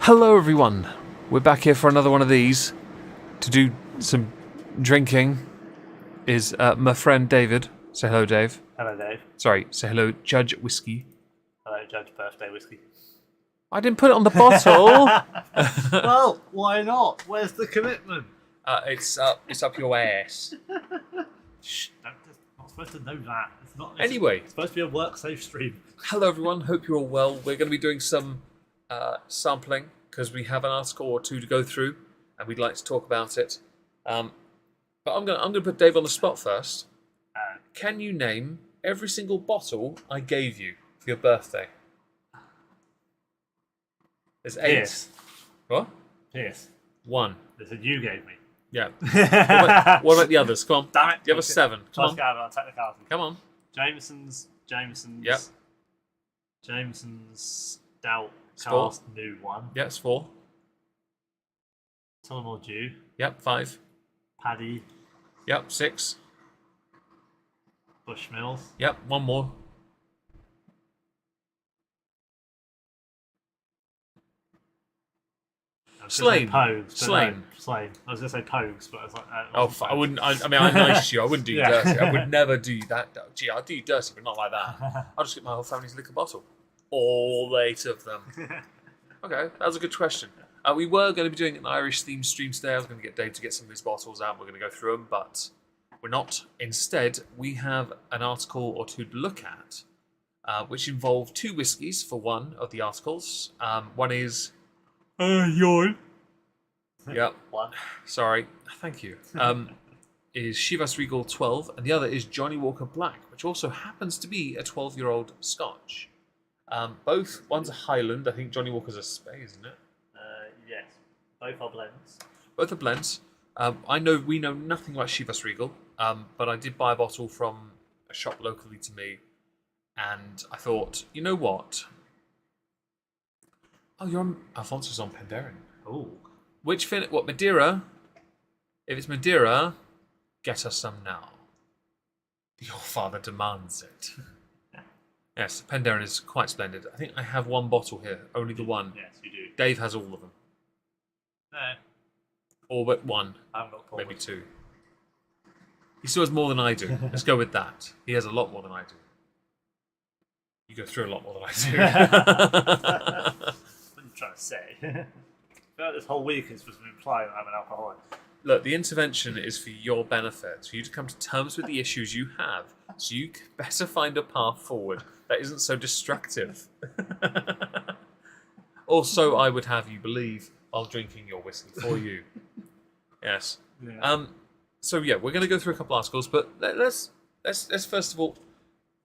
Hello everyone, we're back here for another one of these. To do some drinking is my friend David. Say hello, Dave. Hello, Dave. Sorry, say hello, Judge Whiskey. Hello, Judge Birthday Whiskey. I didn't put it on the bottle. Well, why not? Where's the commitment? It's up your ass. Shh, not supposed to know that. It's not. Anyway. It's supposed to be a work safe stream. Hello everyone, hope you're all well. We're going to be doing some sampling because we have an article or two to go through, and we'd like to talk about it. But I'm going to put Dave on the spot first. Can you name every single bottle I gave you for your birthday? There's 8. Yes. What? Yes. 1. They said you gave me. Yeah. What about the others? Come on. Damn it. The other 7. Come on. Go on technicality. Come on. Jameson's. Yep. Jameson's Stout It's 4. Cast New one. Yeah, it's 4. Tullamore Dew. Yep, 5. Paddy. Yep, 6. Bushmills. Yep, 1 more. Slane. Pogues. Slane. Slane. I was going to say Pogues, but I was like, I wouldn't. I mean, I'm nice to you. I wouldn't do you Yeah. dirty. I would never do that. Gee, I'd do you dirty, but not like that. I'll just get my whole family's liquor bottle. All 8 of them. Okay, that was a good question. We were going to be doing an Irish themed stream today. I was going to get Dave to get some of his bottles out. We're going to go through them, but we're not. Instead, we have an article or two to look at, which involve 2 whiskies for one of the articles. One is... yawn. Yep. 1. Sorry. Thank you. Is Chivas Regal 12, and the other is Johnnie Walker Black, which also happens to be a 12-year-old Scotch. Both, one's a Highland. I think Johnnie Walker's a Spey, isn't it? Yes. Both are blends. Both are blends. We know nothing about Chivas Regal, but I did buy a bottle from a shop locally to me, and I thought, you know what? Oh, Alfonso's on Penderyn. Oh. What, Madeira? If it's Madeira, get us some now. Your father demands it. Yes, Penderyn is quite splendid. I think I have 1 bottle here, only the one. Yes, you do. Dave has all of them. No. All but 1, I haven't got maybe 2. He still has more than I do. Let's go with that. He has a lot more than I do. You go through a lot more than I do. What are you trying to say? I feel like this whole week has just been implying that I'm an alcoholic. Look, the intervention is for your benefit, for you to come to terms with the issues you have, so you can better find a path forward that isn't so destructive. Also, I would have you believe while drinking your whiskey for you. Yes. Yeah. So yeah, we're going to go through a couple articles, but let's first of all,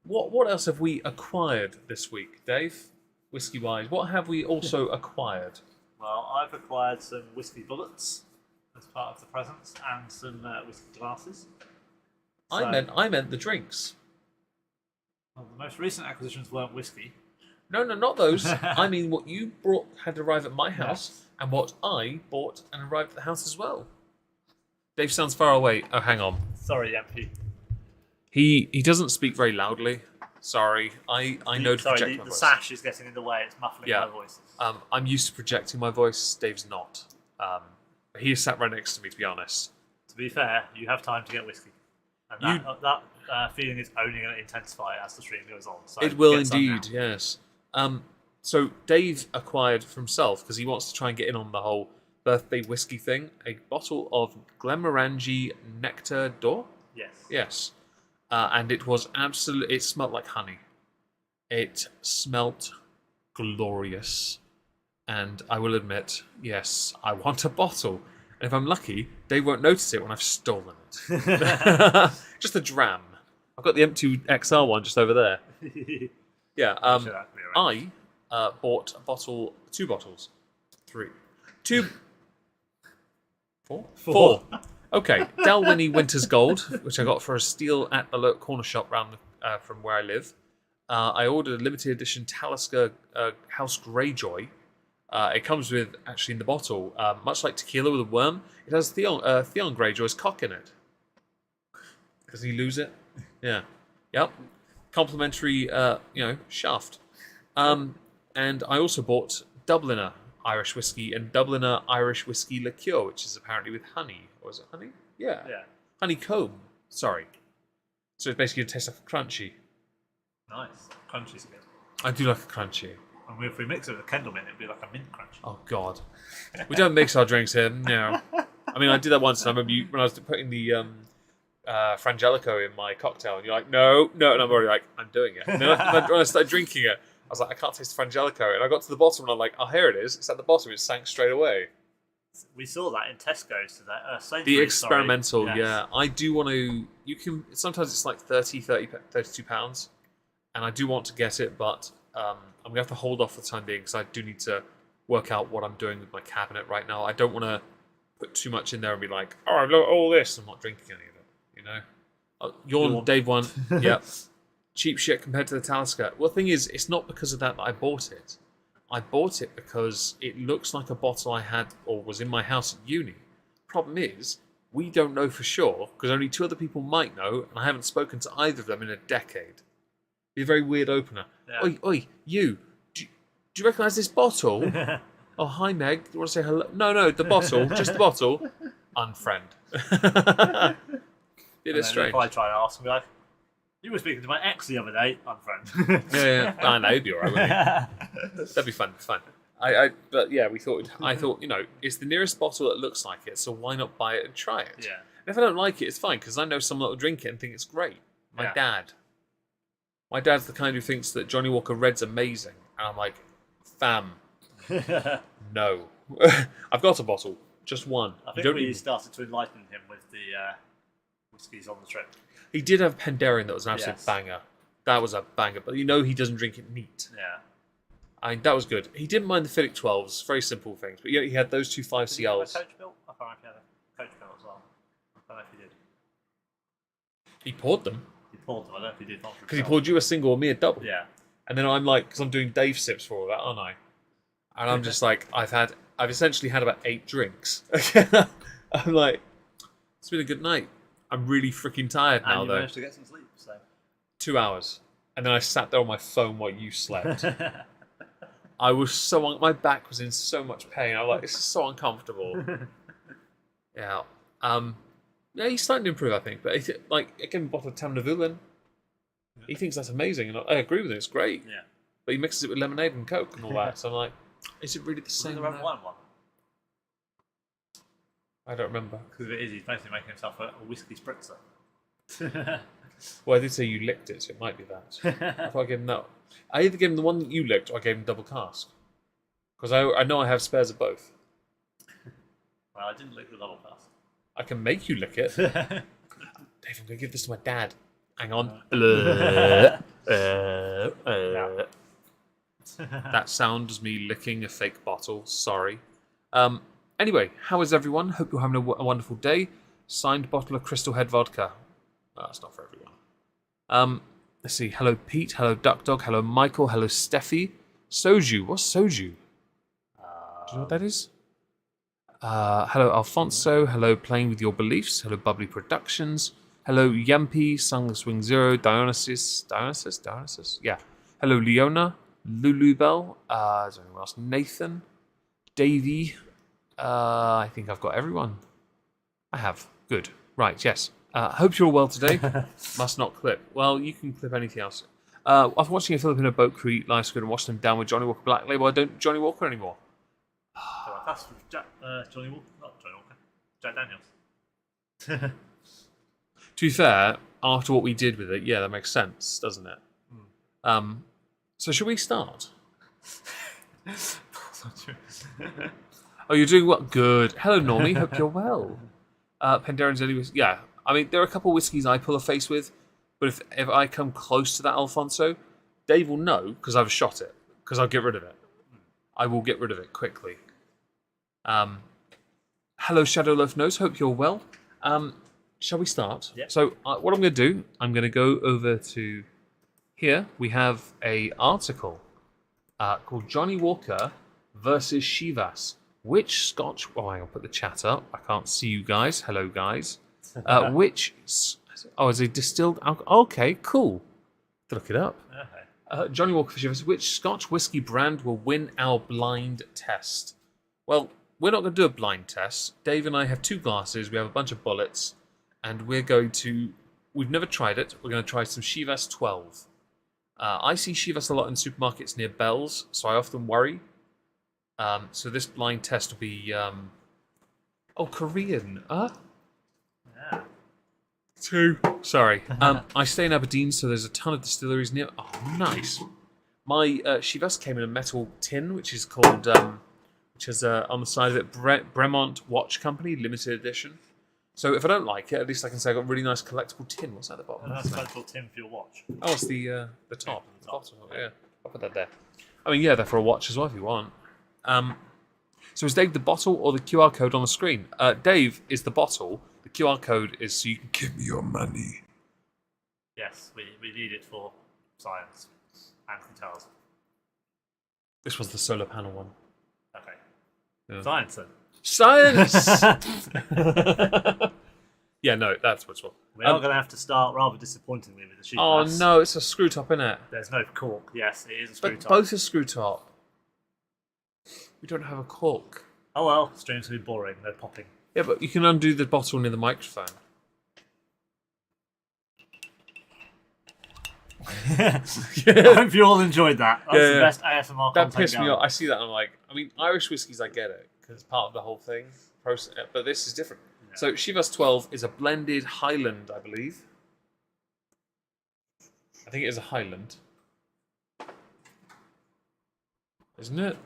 what else have we acquired this week, Dave? Whiskey-wise, what have we also acquired? Well, I've acquired some whiskey bullets as part of the presents and some whiskey glasses. I meant the drinks. Well, the most recent acquisitions weren't whiskey. No, not those. I mean what you brought had arrived at my house, and what I bought and arrived at the house as well. Dave sounds far away. Oh, hang on. Sorry, MP. He doesn't speak very loudly. Sorry, I know to project my The voice. sash is getting in the way. It's muffling my voice. I'm used to projecting my voice. Dave's not. He is sat right next to me, to be honest. To be fair, you have time to get whiskey. And that feeling is only going to intensify as the stream goes on. So It will get some indeed, now. yes. So Dave acquired for himself, because he wants to try and get in on the whole birthday whiskey thing, a bottle of Glenmorangie Nectar d'Or. Yes. Yes. And it was it smelled like honey. It smelt glorious. And I will admit, yes, I want a bottle. And if I'm lucky, they won't notice it when I've stolen it. Just a dram. I've got the M2XR one just over there. Yeah, I bought a bottle, 2 bottles. 3. 2... 4? 4. Okay, Dalwhinnie Winter's Gold, which I got for a steal at the local corner shop round from where I live. I ordered a limited edition Talisker House Greyjoy. It comes with, actually in the bottle, much like tequila with a worm, it has Theon Greyjoy's cock in it. Does he lose it? Yeah. Yep. Complimentary, shaft. And I also bought Dubliner Irish whiskey, and Dubliner Irish whiskey liqueur, which is apparently with honey. Or is it honey? Yeah. Honeycomb. Sorry. So it's basically going to taste like a crunchy. Nice. Crunchy's good. I do like a crunchy. And if we mix it with a Kendall mint, it'd be like a mint crunch. Oh, God. We don't mix our drinks here. No. I mean, I did that once. And I remember when I was putting the Frangelico in my cocktail, and you're like, no. And I'm already like, I'm doing it. And then when I started drinking it, I was like, I can't taste the Frangelico. And I got to the bottom, and I'm like, oh, here it is. It's at the bottom. It sank straight away. We saw that in Tesco's today. The experimental, yeah. I do want to... Sometimes it's like 32 pounds. And I do want to get it, but I'm going to have to hold off for the time being because I do need to work out what I'm doing with my cabinet right now. I don't want to put too much in there and be like, oh, I've got all this. I'm not drinking any of it, you know? Your Dave one, yep. Cheap shit compared to the Talisker. Well, the thing is, it's not because of that I bought it. I bought it because it looks like a bottle I had or was in my house at uni. Problem is, we don't know for sure because only 2 other people might know, and I haven't spoken to either of them in a decade. Be a very weird opener. Yeah. Oi, you. Do you recognise this bottle? Oh, hi, Meg. Do you want to say hello? No, the bottle. Just the bottle. Unfriend. It is strange. If I try to ask, I'll be like, you were speaking to my ex the other day. Unfriend. Yeah. I know, it'd be alright, wouldn't it? That'd be fun. But yeah, I thought, you know, it's the nearest bottle that looks like it, so why not buy it and try it? Yeah. And if I don't like it, it's fine, because I know someone that will drink it and think it's great. My dad. My dad's the kind who thinks that Johnnie Walker Red's amazing. And I'm like, fam, no. I've got a bottle, just one. I think we started to enlighten him with the whiskies on the trip. He did have Pandaren that was an absolute banger. That was a banger, but you know he doesn't drink it neat. Yeah. I mean, that was good. He didn't mind the Philip 12s, very simple things. But yeah, he had those 2 5CLs. Did you have a coach bill? I can't remember if he had a coach bill as well. I don't know if he did. He poured them. He poured them, I don't know if he did. Because he poured you a single or me a double. Yeah. And then I'm like, because I'm doing Dave sips for all that, aren't I? And I'm just like, I've essentially had about 8 drinks. I'm like, it's been a good night. I'm really freaking tired now, and you managed to get some sleep, so. 2 hours. And then I sat there on my phone while you slept. I was my back was in so much pain. I was like, this is so uncomfortable. Yeah. Yeah, he's starting to improve, I think. But I gave him a bottle of Tamnavulin. He thinks that's amazing, and I agree with him. It's great. Yeah. But he mixes it with lemonade and Coke and all that. So I'm like, is it really the same? Was it the red wine one? I don't remember. Because if it is, he's basically making himself a whiskey spritzer. Well, I did say you licked it, so it might be that. I thought I gave him that. I either gave him the one that you licked, or I gave him double cask. Because I know I have spares of both. Well, I didn't lick the double cask. I can make you lick it. Dave, I'm going to give this to my dad. Hang on. That sound is me licking a fake bottle. Sorry. Anyway, how is everyone? Hope you're having a wonderful day. Signed bottle of Crystal Head vodka. Oh, that's not for everyone. Let's see. Hello, Pete. Hello, Duck Dog. Hello, Michael. Hello, Steffi. Soju. What's Soju? Do you know what that is? Hello, Alfonso. Hello, Playing With Your Beliefs. Hello, Bubbly Productions. Hello, Yampy, Sung Swing Zero, Dionysus? Yeah. Hello, Leona, Lulubel, is there anyone else? Nathan, Davey. I think I've got everyone. I have. Good. Right, yes. Hope you're all well today. Must not clip. Well, you can clip anything else. I was watching a Filipino boat crew eat live squid and wash them down with Johnnie Walker Black Label. I don't Johnnie Walker anymore. That's Johnnie Walker, not Johnnie Walker. Jack Daniels. To be fair, after what we did with it, yeah, that makes sense, doesn't it? So should we start? Oh, you're doing what? Good. Hello, Normie. Hope you're well. Pandaren only was... Yeah, I mean, there are a couple of whiskies I pull a face with, but if I come close to that Alfonso, Dave will know because I've shot it, because I'll get rid of it. I will get rid of it quickly. Hello, Shadow Loaf Nose. Hope you're well. Shall we start? Yep. So what I'm going to do, I'm going to go over to here. We have a article called Johnnie Walker versus Chivas. Which Scotch... Oh, hang on, put the chat up. I can't see you guys. Hello, guys. Which... Oh, is it distilled alcohol? Okay, cool. Look it up. Okay. Johnny Walker for Chivas. Which Scotch whiskey brand will win our blind test? Well, we're not going to do a blind test. Dave and I have 2 glasses. We have a bunch of bullets, and we're going to. We've never tried it. We're going to try some Chivas 12. I see Chivas a lot in supermarkets near Bell's, so I often worry. So this blind test will be. Korean. Yeah. 2. Sorry. I stay in Aberdeen, so there's a ton of distilleries near. Oh, nice. My Chivas came in a metal tin, which is called, which has on the side of it, Bremont Watch Company, limited edition. So if I don't like it, at least I can say I got a really nice collectible tin. What's at the bottom? That's a collectible tin for your watch. Oh, it's the top. The bottom. Yeah, I'll put that there. I mean, yeah, they're for a watch as well if you want. So is Dave the bottle or the QR code on the screen? Dave is the bottle. The QR code is so you can give me your money. Yes, we need it for science and hotels. This was the solar panel one. Okay. Yeah. Science then. Science! Yeah, no, that's what's wrong. We are going to have to start rather disappointingly with the sheet Oh glass. no, it's a screw top, isn't it? There's no cork. Yes, it is a screw But top. both are screw top. We don't have a cork. Oh well, streams will be boring. No popping. Yeah, but you can undo the bottle near the microphone. I hope you all enjoyed that. That's Yeah, the best ASMR That content pissed me going. off. I see that and I'm like, I mean, Irish whiskies, I get it, because it's part of the whole thing. Process, but this is different. Yeah. So Chivas 12 is a blended Highland, I believe. I think it is a Highland. Isn't it?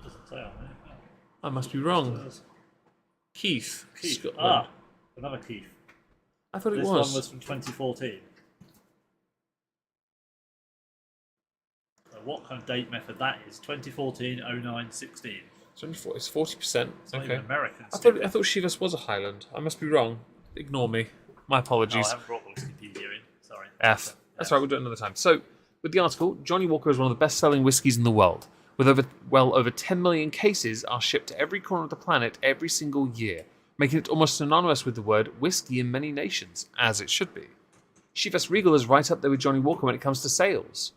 Doesn't say on there. I must be wrong. Keith. Keith. Scotland. Another Keith. I thought it This was. one was from 2014. So what kind of date method that is? 2014, 09, 16. It's 40%. It's not Okay. even American. I thought Chivas was a Highland. I must be wrong. Ignore me. My Oh, I apologies. haven't brought Wikipedia in. Sorry. F. That's right, we'll do it another time. So, with the article, Johnnie Walker is one of the best-selling whiskies in the world. With over 10 million cases are shipped to every corner of the planet every single year, making it almost synonymous with the word whiskey in many nations, as it should be. Chivas Regal is right up there with Johnnie Walker when it comes to sales.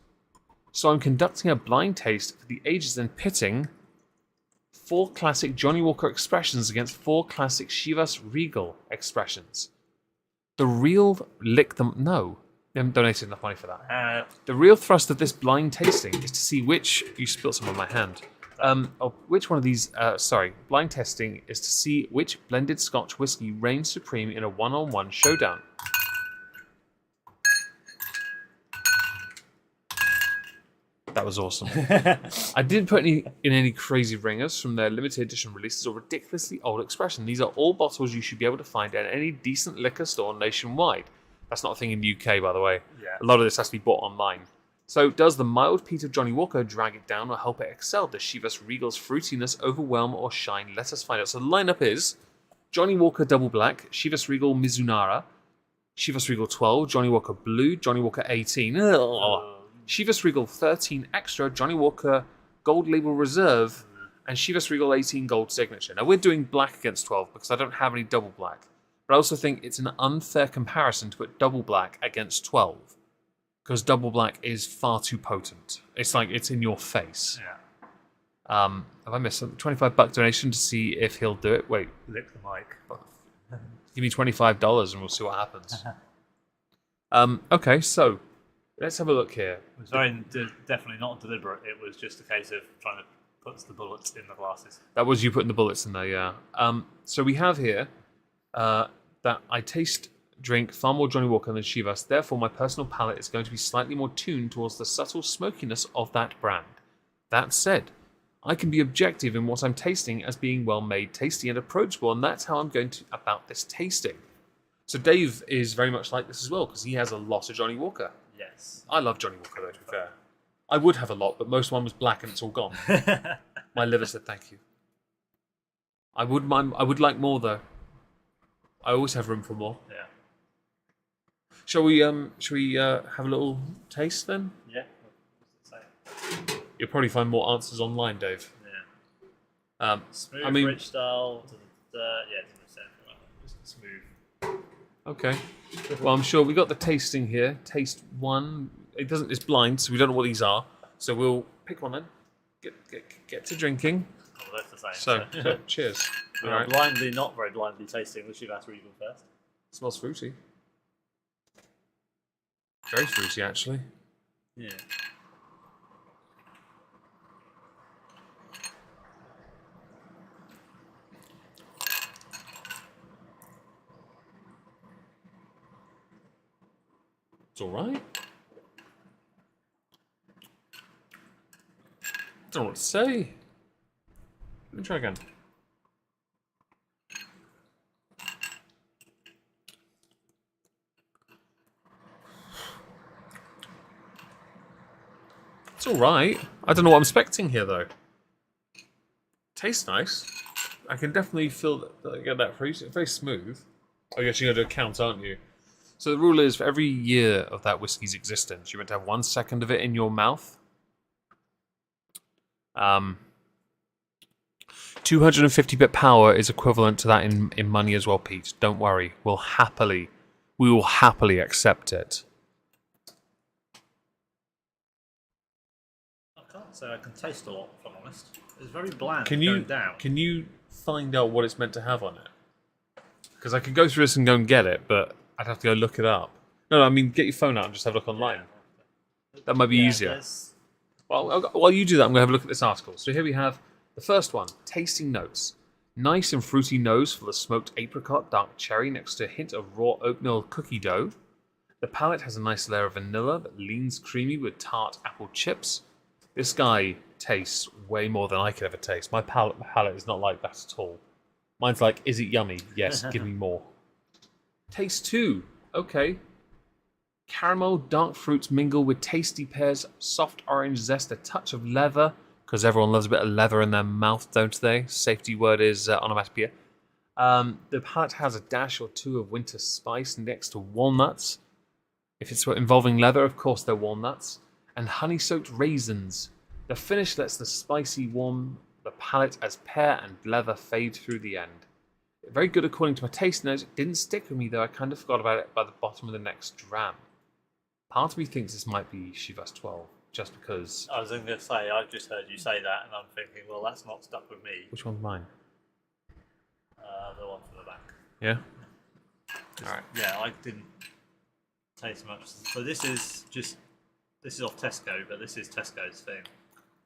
So I'm conducting a blind taste for the ages and pitting 4 classic Johnnie Walker expressions against 4 classic Chivas Regal expressions. The real lick them... No. They haven't donated enough money for that. The real thrust of this blind tasting is to see which... You spilled some on my hand. Which one of these... blind testing is to see which blended Scotch whiskey reigns supreme in a one-on-one showdown. That was awesome. I didn't put in any crazy ringers from their limited edition releases or ridiculously old expression. These are all bottles you should be able to find at any decent liquor store nationwide. That's not a thing in the UK, by the way. Yeah. A lot of this has to be bought online. So, does the mild peat of Johnnie Walker drag it down or help it excel? Does Chivas Regal's fruitiness overwhelm or shine? Let us find out. So, the lineup is Johnnie Walker Double Black, Chivas Regal Mizunara, Chivas Regal 12, Johnnie Walker Blue, Johnnie Walker 18, Chivas Regal 13 Extra, Johnnie Walker Gold Label Reserve, and Chivas Regal 18 Gold Signature. Now, we're doing black against 12 because I don't have any double black. But I also think it's an unfair comparison to put double black against 12. Because double black is far too potent. It's like it's in your face. Yeah. Have I missed something? $25 donation to see if he'll do it. Wait, Lick the mic. give me $25 and we'll see what happens. Okay, so let's have a look here. It was definitely not deliberate. It was just a case of trying to put the bullets in the glasses. That was you putting the bullets in there, yeah. So we have here that I drink far more Johnnie Walker than Chivas. Therefore, my personal palate is going to be slightly more tuned towards the subtle smokiness of that brand. That said, I can be objective in what I'm tasting as being well-made, tasty, and approachable, and that's how I'm going to about this tasting. So Dave is very much like this as well, because he has a lot of Johnnie Walker. Yes. I love Johnnie Walker, though, to be fair. I would have a lot, but most of mine was black and it's all gone. My liver said thank you. I would like more, though. I always have room for more. Yeah. Shall we have a little taste then? Yeah. What does it say? You'll probably find more answers online, Dave. Yeah. Smooth, rich style. Yeah, it doesn't say anything like that. Just smooth. Okay. Well, I'm sure we got the tasting here. Taste 1. it doesn't. It's blind, so we don't know what these are. So we'll pick one then. Get to drinking. Oh, that's the same. So cheers. We All are right. blindly, not very blindly tasting the Chivas Regal first. Smells fruity. Very fruity, actually. Yeah. It's all right. Don't know what to say. Let me try again. It's all right. I don't know what I'm expecting here, though. Tastes nice. I can definitely feel that. Get that fruit. It's very smooth. Oh, you're actually going to do a count, aren't you? So the rule is, for every year of that whiskey's existence, you're meant to have 1 second of it in your mouth. 250-bit power is equivalent to that in money as well, Pete. Don't worry. We will happily accept it. I can't say I can taste a lot, if I'm honest. It's very bland Can going you down. can you find out what it's meant to have on it? Because I could go through this and go and get it, but I'd have to go look it up. No, I mean, get your phone out and just have a look online. That might be easier. Well, while you do that, I'm going to have a look at this article. So here we have the first one, tasting notes. Nice and fruity nose full of smoked apricot, dark cherry next to a hint of raw oatmeal cookie dough. The palate has a nice layer of vanilla that leans creamy with tart apple chips. This guy tastes way more than I could ever taste. My palate is not like that at all. Mine's like, is it yummy? Yes, give me more. Taste 2. Okay. Caramel, dark fruits mingle with tasty pears, soft orange zest, a touch of leather, because everyone loves a bit of leather in their mouth, don't they? Safety word is onomatopoeia. The palate has a dash or two of winter spice next to walnuts. If it's involving leather, of course they're walnuts. And honey-soaked raisins. The finish lets the spicy warm the palate as pear and leather fade through the end. Very good according to my taste notes. It didn't stick with me though. I kind of forgot about it by the bottom of the next dram. Part of me thinks this might be Chivas 12, just because... I was going to say, I just heard you say that, and I'm thinking, well, that's not stuck with me. Which one's mine? The one from the back. Yeah? Alright. Yeah, I didn't taste much. So this is off Tesco, but this is Tesco's thing.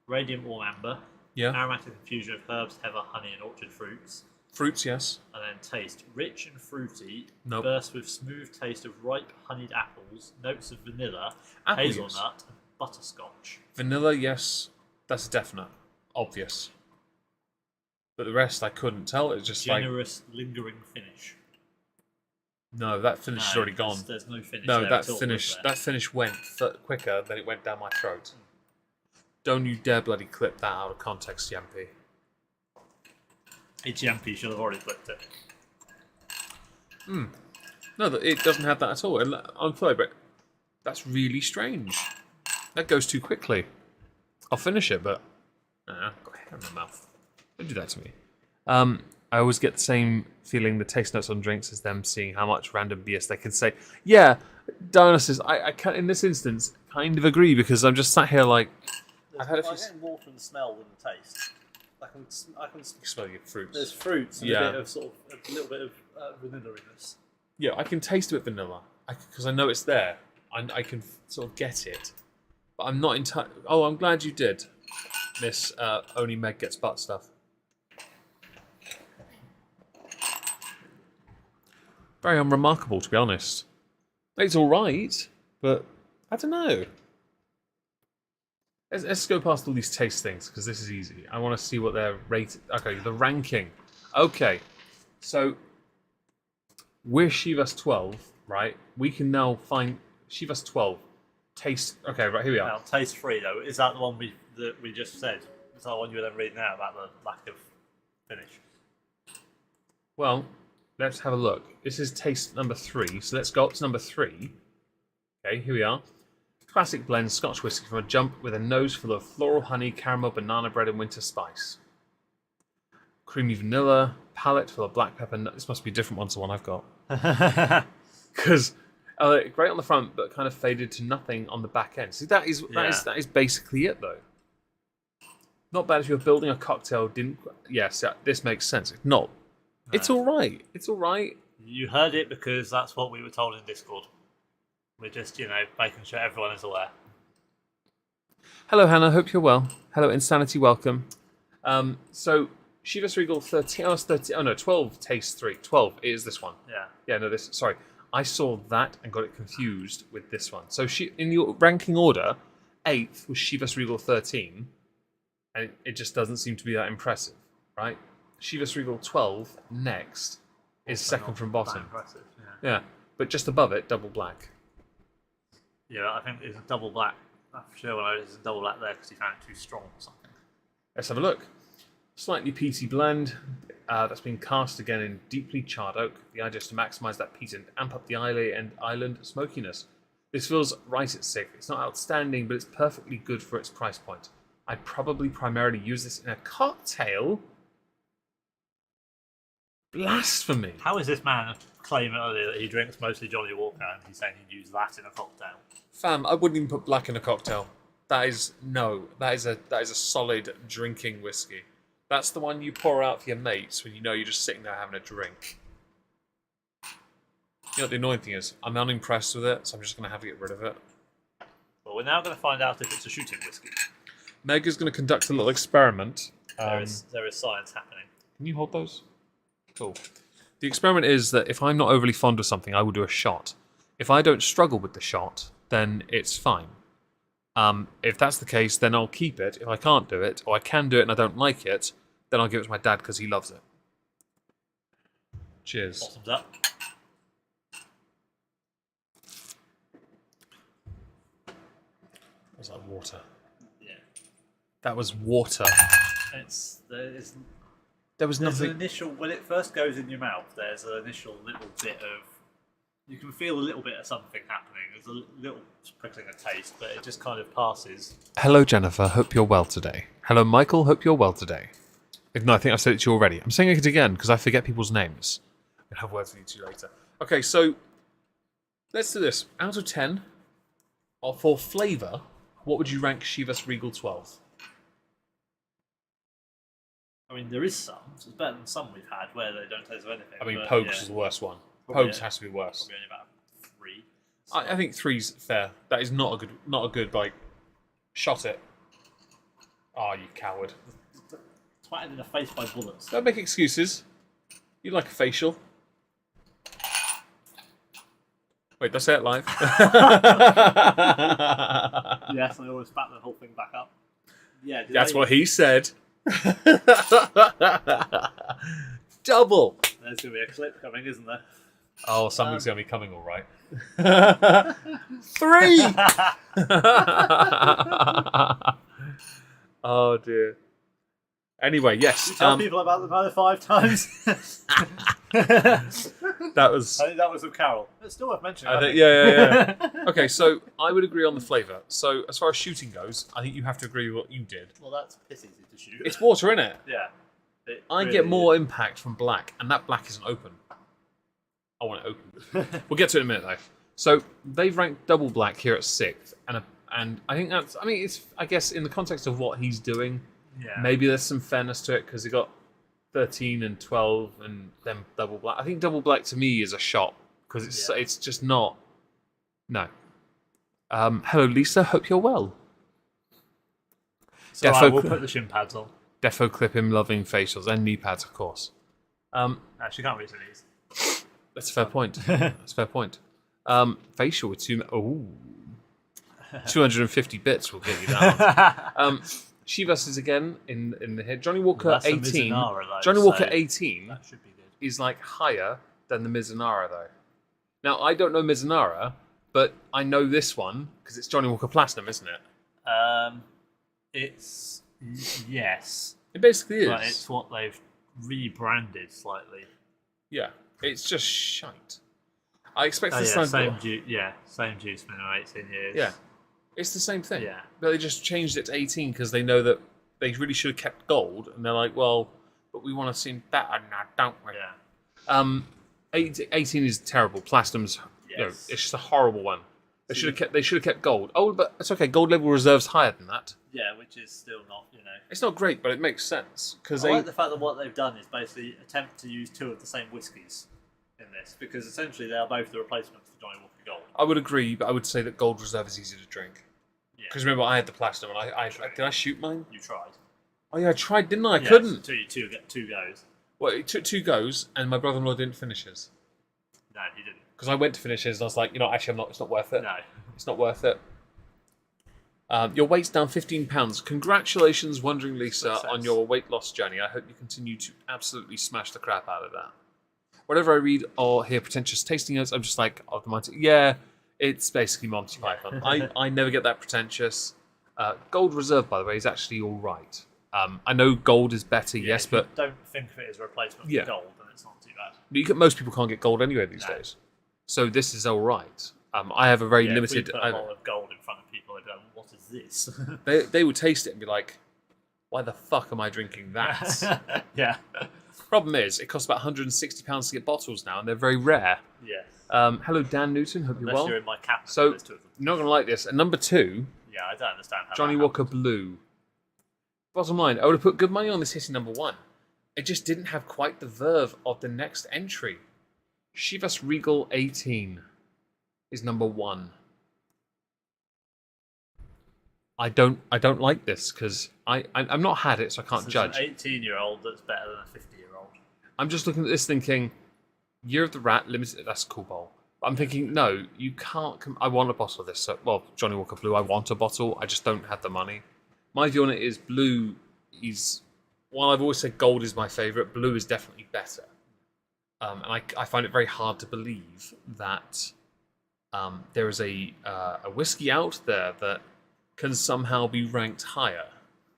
Radiant warm amber. Yeah. Aromatic infusion of herbs, heather, honey, and orchard fruits. Fruits, yes. And then taste. Rich and fruity. Nope. Burst with smooth taste of ripe honeyed apples, notes of vanilla, Apple hazelnut, juice. and butterscotch. Vanilla, yes. That's definite. Obvious. But the rest I couldn't tell. It's just Generous, lingering finish. No, that finish is already gone. There's no finish. No, there that at all, finish is there? that finish went quicker than it went down my throat. Don't you dare bloody clip that out of context, Yampy. HMP should have already clipped it. No, it doesn't have that at all. I'm sorry, but that's really strange. That goes too quickly. I'll finish it, but I've got hair in my mouth. Don't do that to me. I always get the same feeling the taste notes on drinks is them seeing how much random BS they can say. Yeah, Dionysus, I can, in this instance, kind of agree because I'm just sat here like... I've had a few... I'm getting more from the smell than the taste. I can smell your fruits. There's fruits and a bit of sort of a little bit of vanilla in this. Yeah, I can taste a bit vanilla because I know it's there. I can sort of get it, but I'm not in touch. Oh, I'm glad you did. Miss Only Meg Gets Butt stuff. Very unremarkable, to be honest. It's all right, but I don't know. Let's go past all these taste things because this is easy. I want to see what they're rated. Okay, the ranking. Okay, so we're Chivas 12, right? We can now find Chivas 12. Taste. Okay, right, here we are. Now, taste free though. Is that the one that we just said? Is that the one you were then reading out about the lack of finish? Well, let's have a look. This is taste number 3, so let's go up to number 3. Okay, here we are. Classic blend Scotch whisky from a jump with a nose full of floral honey, caramel, banana bread, and winter spice. Creamy vanilla, palate full of black pepper. This must be a different one to the one I've got. Because Great on the front, but kind of faded to nothing on the back end. See, that is basically it, though. Not bad if you're building a cocktail. Yes, this makes sense. If not, it's all right. It's all right. You heard it because that's what we were told in Discord. We're just, making sure everyone is aware. Hello, Hannah. Hope you're well. Hello, Insanity. Welcome. So, Chivas Regal 13. Oh, it's 13. Oh, no, 12 taste 3. 12 is this one. Yeah. Yeah, no, this. Sorry. I saw that and got it confused with this one. So, in your ranking order, 8th was Chivas Regal 13. And it just doesn't seem to be that impressive, right? Chivas Regal 12 next is Also second from bottom. Impressive, Yeah, but just above it, double black. Yeah, I think it's a double black. I'm sure when I was a double black there because he found it too strong or something. Let's have a look. Slightly peaty blend that's been cast again in deeply charred oak. The idea is to maximise that peat and amp up the island smokiness. This feels right at 6. It's not outstanding, but it's perfectly good for its price point. I'd probably primarily use this in a cocktail. Blasphemy. How is this man claiming earlier that he drinks mostly Johnnie Walker and he's saying he'd use that in a cocktail? Fam, I wouldn't even put black in a cocktail. That is a solid drinking whiskey. That's the one you pour out for your mates when you know you're just sitting there having a drink. You know what the annoying thing is? I'm unimpressed with it, so I'm just going to have to get rid of it. Well, we're now going to find out if it's a shooting whiskey. Meg is going to conduct a little experiment. There is science happening. Can you hold those? Cool. The experiment is that if I'm not overly fond of something, I will do a shot. If I don't struggle with the shot, then it's fine. If that's the case, then I'll keep it. If I can't do it, or I can do it and I don't like it, then I'll give it to my dad because he loves it. Cheers. Bottoms up. Was that water? Yeah. That was water. There was There's nothing. an initial, when it first goes in your mouth, there's an initial little bit of, you can feel a little bit of something happening. There's a little prickling of taste, but it just kind of passes. Hello, Jennifer. Hope you're well today. Hello, Michael. Hope you're well today. No, I think I've said it to you already. I'm saying it again because I forget people's names. I'll have words for you two later. Okay, so let's do this. Out of 10, or for flavour, what would you rank Chivas Regal 12? I mean, there is some. So it's better than some we've had where they don't taste of anything. I mean, but, Pogues yeah, is the worst one. Probably, Pogues has to be worse. Probably only about 3. I think 3's fair. That is not a good like shot it. Oh, you coward! Twatted in the face by bullets. Don't make excuses. You like a facial. Wait, did I say it live? Yes, I always back the whole thing back up. Yeah, That's what he said. Double. There's going to be a clip coming, isn't there? Oh, something's going to be coming, all right. 3. Oh dear. Anyway, yes. You tell people about the other 5 times. That was. I think that was with Carol. It's still worth mentioning. I think. Yeah. Okay, so I would agree on the flavour. So as far as shooting goes, I think you have to agree with what you did. Well, that's piss easy to shoot. It's water, isn't it? Yeah. I get more impact from black, and that black isn't open. I want it open. We'll get to it in a minute, though. So they've ranked double black here at 6th, and I think that's. I mean, it's. I guess in the context of what he's doing, maybe there's some fairness to it because he got 13 and 12, and then double black. I think double black to me is a shot because it's just not. No. Hello, Lisa. Hope you're well. So we'll put the shin pads on. Defo clip him loving facials and knee pads, of course. Actually, can't reach the knees. That's a fair point. That's a fair point. Facial with 250 bits will get you that one. Chivas is again in the head. Johnnie Walker 18. Johnnie Walker 18 that should be good. Is like higher than the Mizunara though. Now I don't know Mizunara, but I know this one because it's Johnnie Walker Platinum, isn't it? It's yes. It basically is. But it's what they've rebranded slightly. Yeah, it's just shite. I expect this same juice minimum 18 years. Yeah, it's the same thing. Yeah, but they just changed it to 18 because they know that they really should have kept gold, and they're like, well, but we want to seem better now, don't we? Yeah. 18 is terrible. Platinum's No, it's just a horrible one. They should have kept gold. Oh, but it's okay. Gold level reserve's higher than that. Yeah, which is still not, It's not great, but it makes sense because I like the fact that what they've done is basically attempt to use two of the same whiskies in this, because essentially they are both the replacements for Johnnie Walker Gold. I would agree, but I would say that gold reserve is easier to drink. Yeah. Because remember, I had the platinum, and did I shoot mine? You tried. Oh yeah, I tried, didn't I? I Yes, couldn't. Two goes. Well, it took 2 goes, and my brother-in-law didn't finish his. No, he didn't. Because I went to finish his, and I was like, actually, it's not worth it. No. It's not worth it. Your weight's down 15 pounds. Congratulations, Wandering Lisa, on your weight loss journey. I hope you continue to absolutely smash the crap out of that. Whenever I read or hear pretentious tasting notes, I'm just like, oh, the Monty. Yeah, it's basically Monty Python. I never get that pretentious. Gold Reserve, by the way, is actually all right. I know gold is better, yes, but don't think of it as a replacement for gold, then it's not too bad. Most people can't get gold anyway these days. So this is all right. I have a very limited. If we put a bottle of gold in front of people, they'd be like, "What is this?" They would taste it and be like, "Why the fuck am I drinking that?" Yeah. Problem is, it costs about £160 to get bottles now, and they're very rare. Yes. Hello, Dan Newton. Hope you're well. You're in my cabinet. So you're not gonna like this. And number 2. Yeah, I don't understand how. Johnnie Walker Blue. Bottom line, I would have put good money on this hitting number 1. It just didn't have quite the verve of the next entry. Chivas Regal 18 is number 1. I don't like this because I've not had it, so I can't judge. An 18-year-old that's better than a 50-year-old. I'm just looking at this thinking, Year of the Rat Limited. That's a cool bowl. But I'm thinking, no, you can't. I want a bottle of this. So, well, Johnnie Walker Blue. I want a bottle. I just don't have the money. My view on it is blue is. While I've always said gold is my favourite, blue is definitely better. And I find it very hard to believe that there is a whiskey out there that can somehow be ranked higher,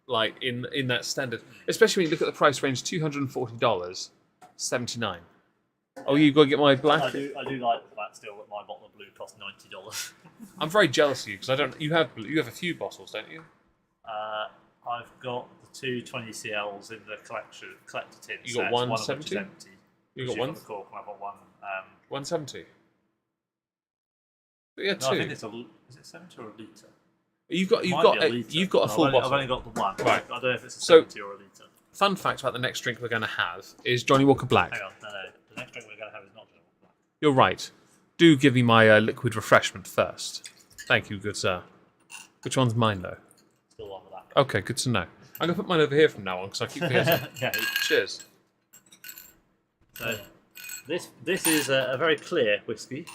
like in that standard. Especially when you look at the price range, $240, $79. Oh, you got to get my black. I do like the fact still that my bottle of blue costs $90. I'm very jealous of you because I don't. You have a few bottles, don't you? I've got the 2 20cls in the collector tin. You got 170. You got one. The cork, and I've got one. 170. But yeah, 2. No, I think it's is it 70 or a litre? You've got a full bottle. I've only got the one. Right. I don't know if it's a 70 or a litre. Fun fact about the next drink we're going to have is Johnnie Walker Black. Hang on, no. The next drink we're going to have is not Johnnie Walker Black. You're right. Do give me my liquid refreshment first. Thank you, good sir. Which one's mine, though? Still one with that. Okay, good to know. I'm going to put mine over here from now on because I keep forgetting. Yeah. Cheers. So, this is a very clear whiskey.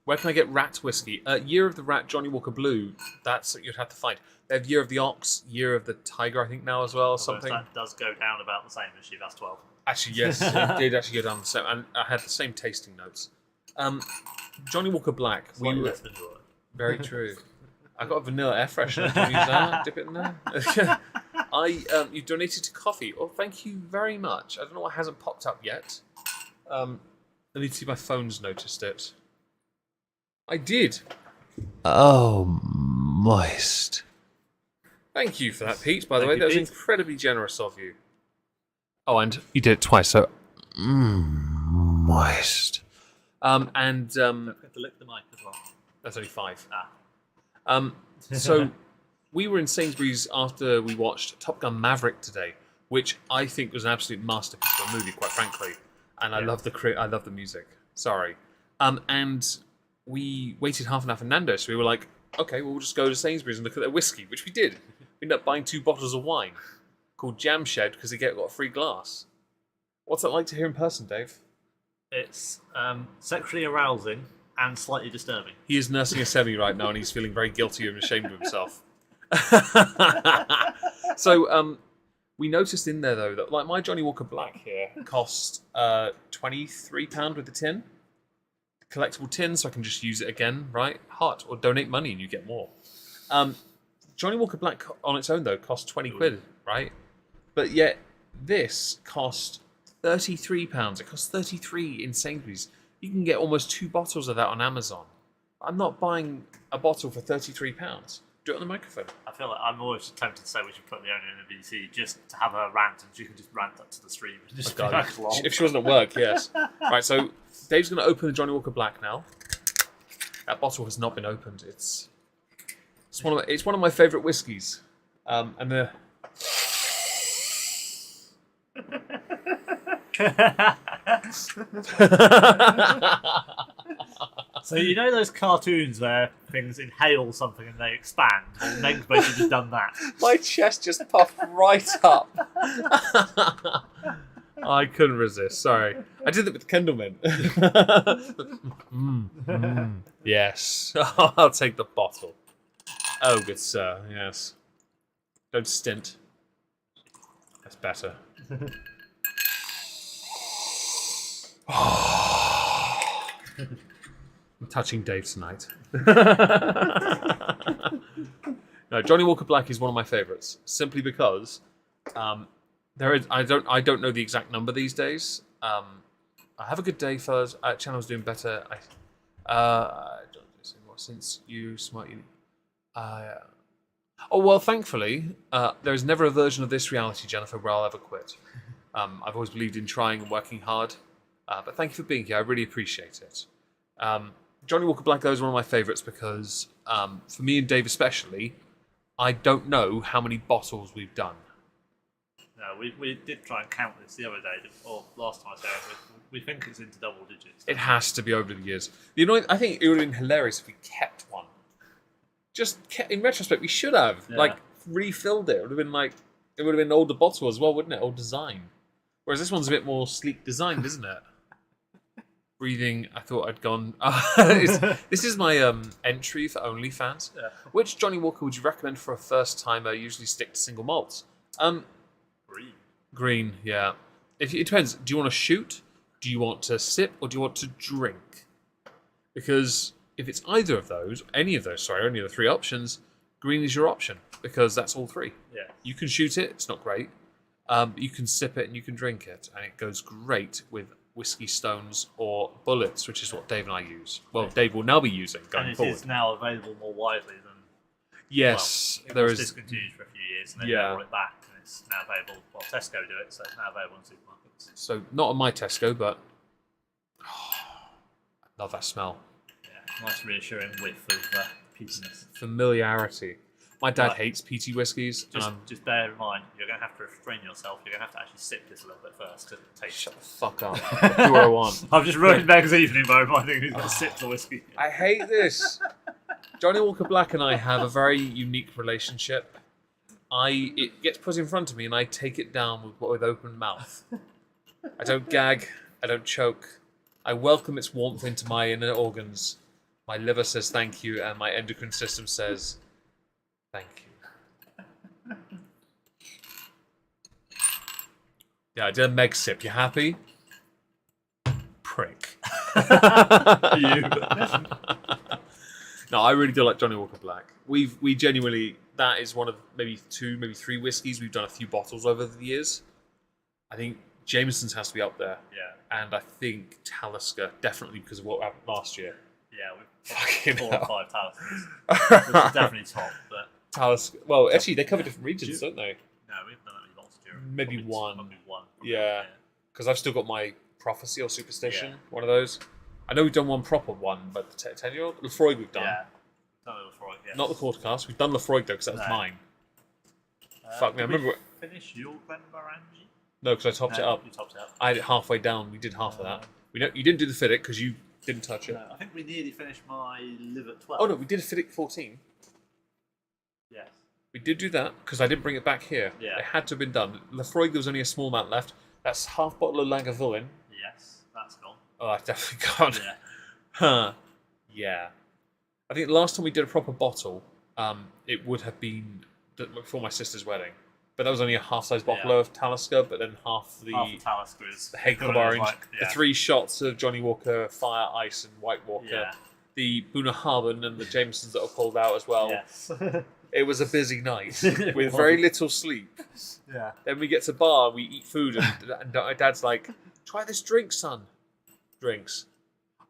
Where can I get rat whiskey? Year of the Rat, Johnnie Walker Blue. That's what you'd have to find. They have Year of the Ox, Year of the Tiger, I think now as well, or something. That does go down about the same as Chivas 12. Actually, yes, it did actually go down the same. And I had the same tasting notes. Johnnie Walker Black. Less vanilla. Very true. I got a vanilla air freshener. Can you use that? Dip it in there. You donated to coffee. Oh, thank you very much. I don't know why it hasn't popped up yet. Let me see if my phone's noticed it. I did. Oh, moist. Thank you for that, Pete, by the way. That was incredibly generous of you. Oh, and you did it twice, so... moist. Don't forget to lick the mic as well. That's only 5. So, we were in Sainsbury's after we watched Top Gun Maverick today, which I think was an absolute masterpiece of a movie, quite frankly. And I love the music. Sorry. And we waited half an hour for Nando's, so we were like, okay, well, we'll just go to Sainsbury's and look at their whiskey, which we did. We ended up buying 2 bottles of wine called Jam Shed because they got a free glass. What's it like to hear in person, Dave? It's sexually arousing and slightly disturbing. He is nursing a semi right now and he's feeling very guilty and ashamed of himself. So, we noticed in there, though, that like my Johnnie Walker Black here cost £23 with the tin. Collectible tin, so I can just use it again, right? Hot, or donate money and you get more. Johnnie Walker Black on its own, though, cost 20 quid, right? But yet, this cost £33. It costs 33 in Sainsbury's. You can get almost 2 bottles of that on Amazon. I'm not buying a bottle for £33. Do it on the microphone. I feel like I'm always tempted to say we should put the owner in the VC just to have her rant, and she can just rant up to the stream. And just if she wasn't at work, yes. Right, so Dave's going to open the Johnnie Walker Black now. That bottle has not been opened. It's one of my favourite whiskies. And the So you know those cartoons where things inhale something and they expand? Well, Meg's basically done that. my chest just puffed right up. I couldn't resist. Sorry, I did it with Kendallman. Yes, I'll take the bottle. Oh, good sir. Yes. Don't stint. That's better. I'm touching Dave tonight. No, Johnnie Walker Black is one of my favourites, simply because there is. I don't know the exact number these days. Have a good day, fellas. Channel's doing better. Since you smart you. Oh well, thankfully, there is never a version of this reality, Jennifer, where I'll ever quit. I've always believed in trying and working hard. But thank you for being here. I really appreciate it. Johnnie Walker Black, though, is one of my favourites because, for me and Dave especially, I don't know how many bottles we've done. No, we did try and count this the other day, or last time I said it. We think it's into double digits. It has to be over the years. I think it would have been hilarious if we kept one. In retrospect, we should have refilled it. It would have been an older bottle as well, wouldn't it? Old design. Whereas this one's a bit more sleek designed, isn't it? Breathing, I thought I'd gone. This is my entry for OnlyFans. Yeah. Which Johnnie Walker would you recommend for a first timer? Usually stick to single malts. Green, yeah. It depends. Do you want to shoot? Do you want to sip? Or do you want to drink? Because if it's any of the three options, green is your option because that's all three. Yeah. You can shoot it. It's not great. You can sip it and you can drink it, and it goes great with whiskey stones or bullets, which is what Dave and I use. Well, Dave will now be using going forward. And it is now available more widely than. Yes, it was discontinued for a few years, and then they brought it back, and it's now available. Well, Tesco do it, so it's now available in supermarkets. So not on my Tesco, but I love that smell. Yeah, nice reassuring whiff of peatiness. Familiarity. My dad hates peaty whiskies. Just bear in mind, you're going to have to restrain yourself. You're going to have to actually sip this a little bit first to taste. Shut the fuck up. Do what I want. I've just ruined Meg's evening by reminding who's going to sip the whiskey. I hate this. Johnnie Walker Black and I have a very unique relationship. It gets put in front of me and I take it down with open mouth. I don't gag. I don't choke. I welcome its warmth into my inner organs. My liver says thank you, and my endocrine system says thank you. Yeah, I did a Meg sip. You happy? Prick. You. No, I really do like Johnnie Walker Black. We genuinely, that is one of maybe 2, maybe 3 whiskies. We've done a few bottles over the years. I think Jameson's has to be up there. Yeah. And I think Talisker, definitely because of what happened last year. Yeah, we've 4 or 5 Taliskers. Which is definitely top, but... Talisker. Well, actually, they cover different regions, don't they? No, we've done only lots of Europe. Maybe one. Probably one. Yeah. Because I've still got my Prophecy or Superstition, one of those. I know we've done one proper one, but the 10-year-old, Lefroy we've done. Yeah. Done Lefroy, yeah. Not the Quartercast. We've done Lefroy though, because that was mine. Fuck me, I remember. Finish your Glenmorangie? No, because I topped it up. You topped it up. I had it halfway down. We did half of that. You didn't do the Fiddick because you didn't touch it. No, I think we nearly finished my Live at 12. Oh no, we did a Fiddick 14. Yes. We did do that because I didn't bring it back here. Yeah. It had to have been done. Lefroy, there was only a small amount left. That's half bottle of Lagavulin. Yes, that's gone. Oh, that's definitely gone. Yeah. Huh. Yeah. I think the last time we did a proper bottle, it would have been before my sister's wedding. But that was only a half-size bottle of Talisker, but then half the Talisker is the Hakel Orange, the 3 shots of Johnnie Walker, Fire, Ice, and White Walker, the Bunnahabhain and the Jamesons that were pulled out as well. Yes. It was a busy night with very little sleep. Yeah. Then we get to bar, we eat food, and my dad's like, "Try this drink, son." Drinks.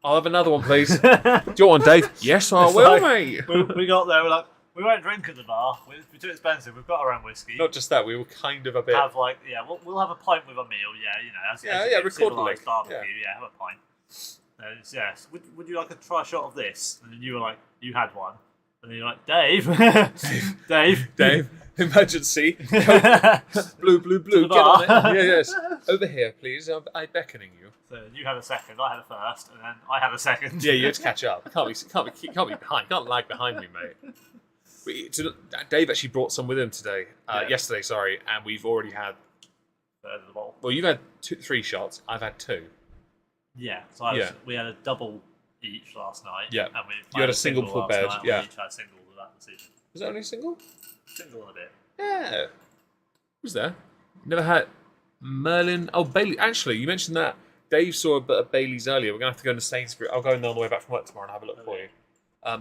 I'll have another one, please. Do you want one, Dave? Yes, I will, mate. We got there, we're like, we won't drink at the bar. We're too expensive. We've got our own whiskey. Not just that, we were kind of a bit. We'll have a pint with a meal. Yeah, you know. As record civilized barbecue. Yeah, have a pint. And it's, yes. Would you like to try a shot of this? And then you were like, you had one. And then you're like, Dave, Dave, emergency. Blue, To the get bar. on it. Yeah, yes. Over here, please. I'm beckoning you. So you had a second, I had a first, and then I had a second. Yeah, you have to catch up. Can't be behind. Can't lag behind me, mate. Dave actually brought some with him today. Yesterday, sorry, and we've already had. Third of the bottle. Well, you've had 3 shots. I've had 2. Yeah. So we had a double each last night. Yeah. And You had a single for last bed, night, yeah. We each had a single of that this evening. Was that only a single? Single and a bit. Yeah. Was there? Never had Merlin. Oh, Bailey. Actually, you mentioned that. Dave saw a bit of Bailey's earlier. We're going to have to go into Sainsbury's. I'll go in there on the way back from work tomorrow and have a look for you.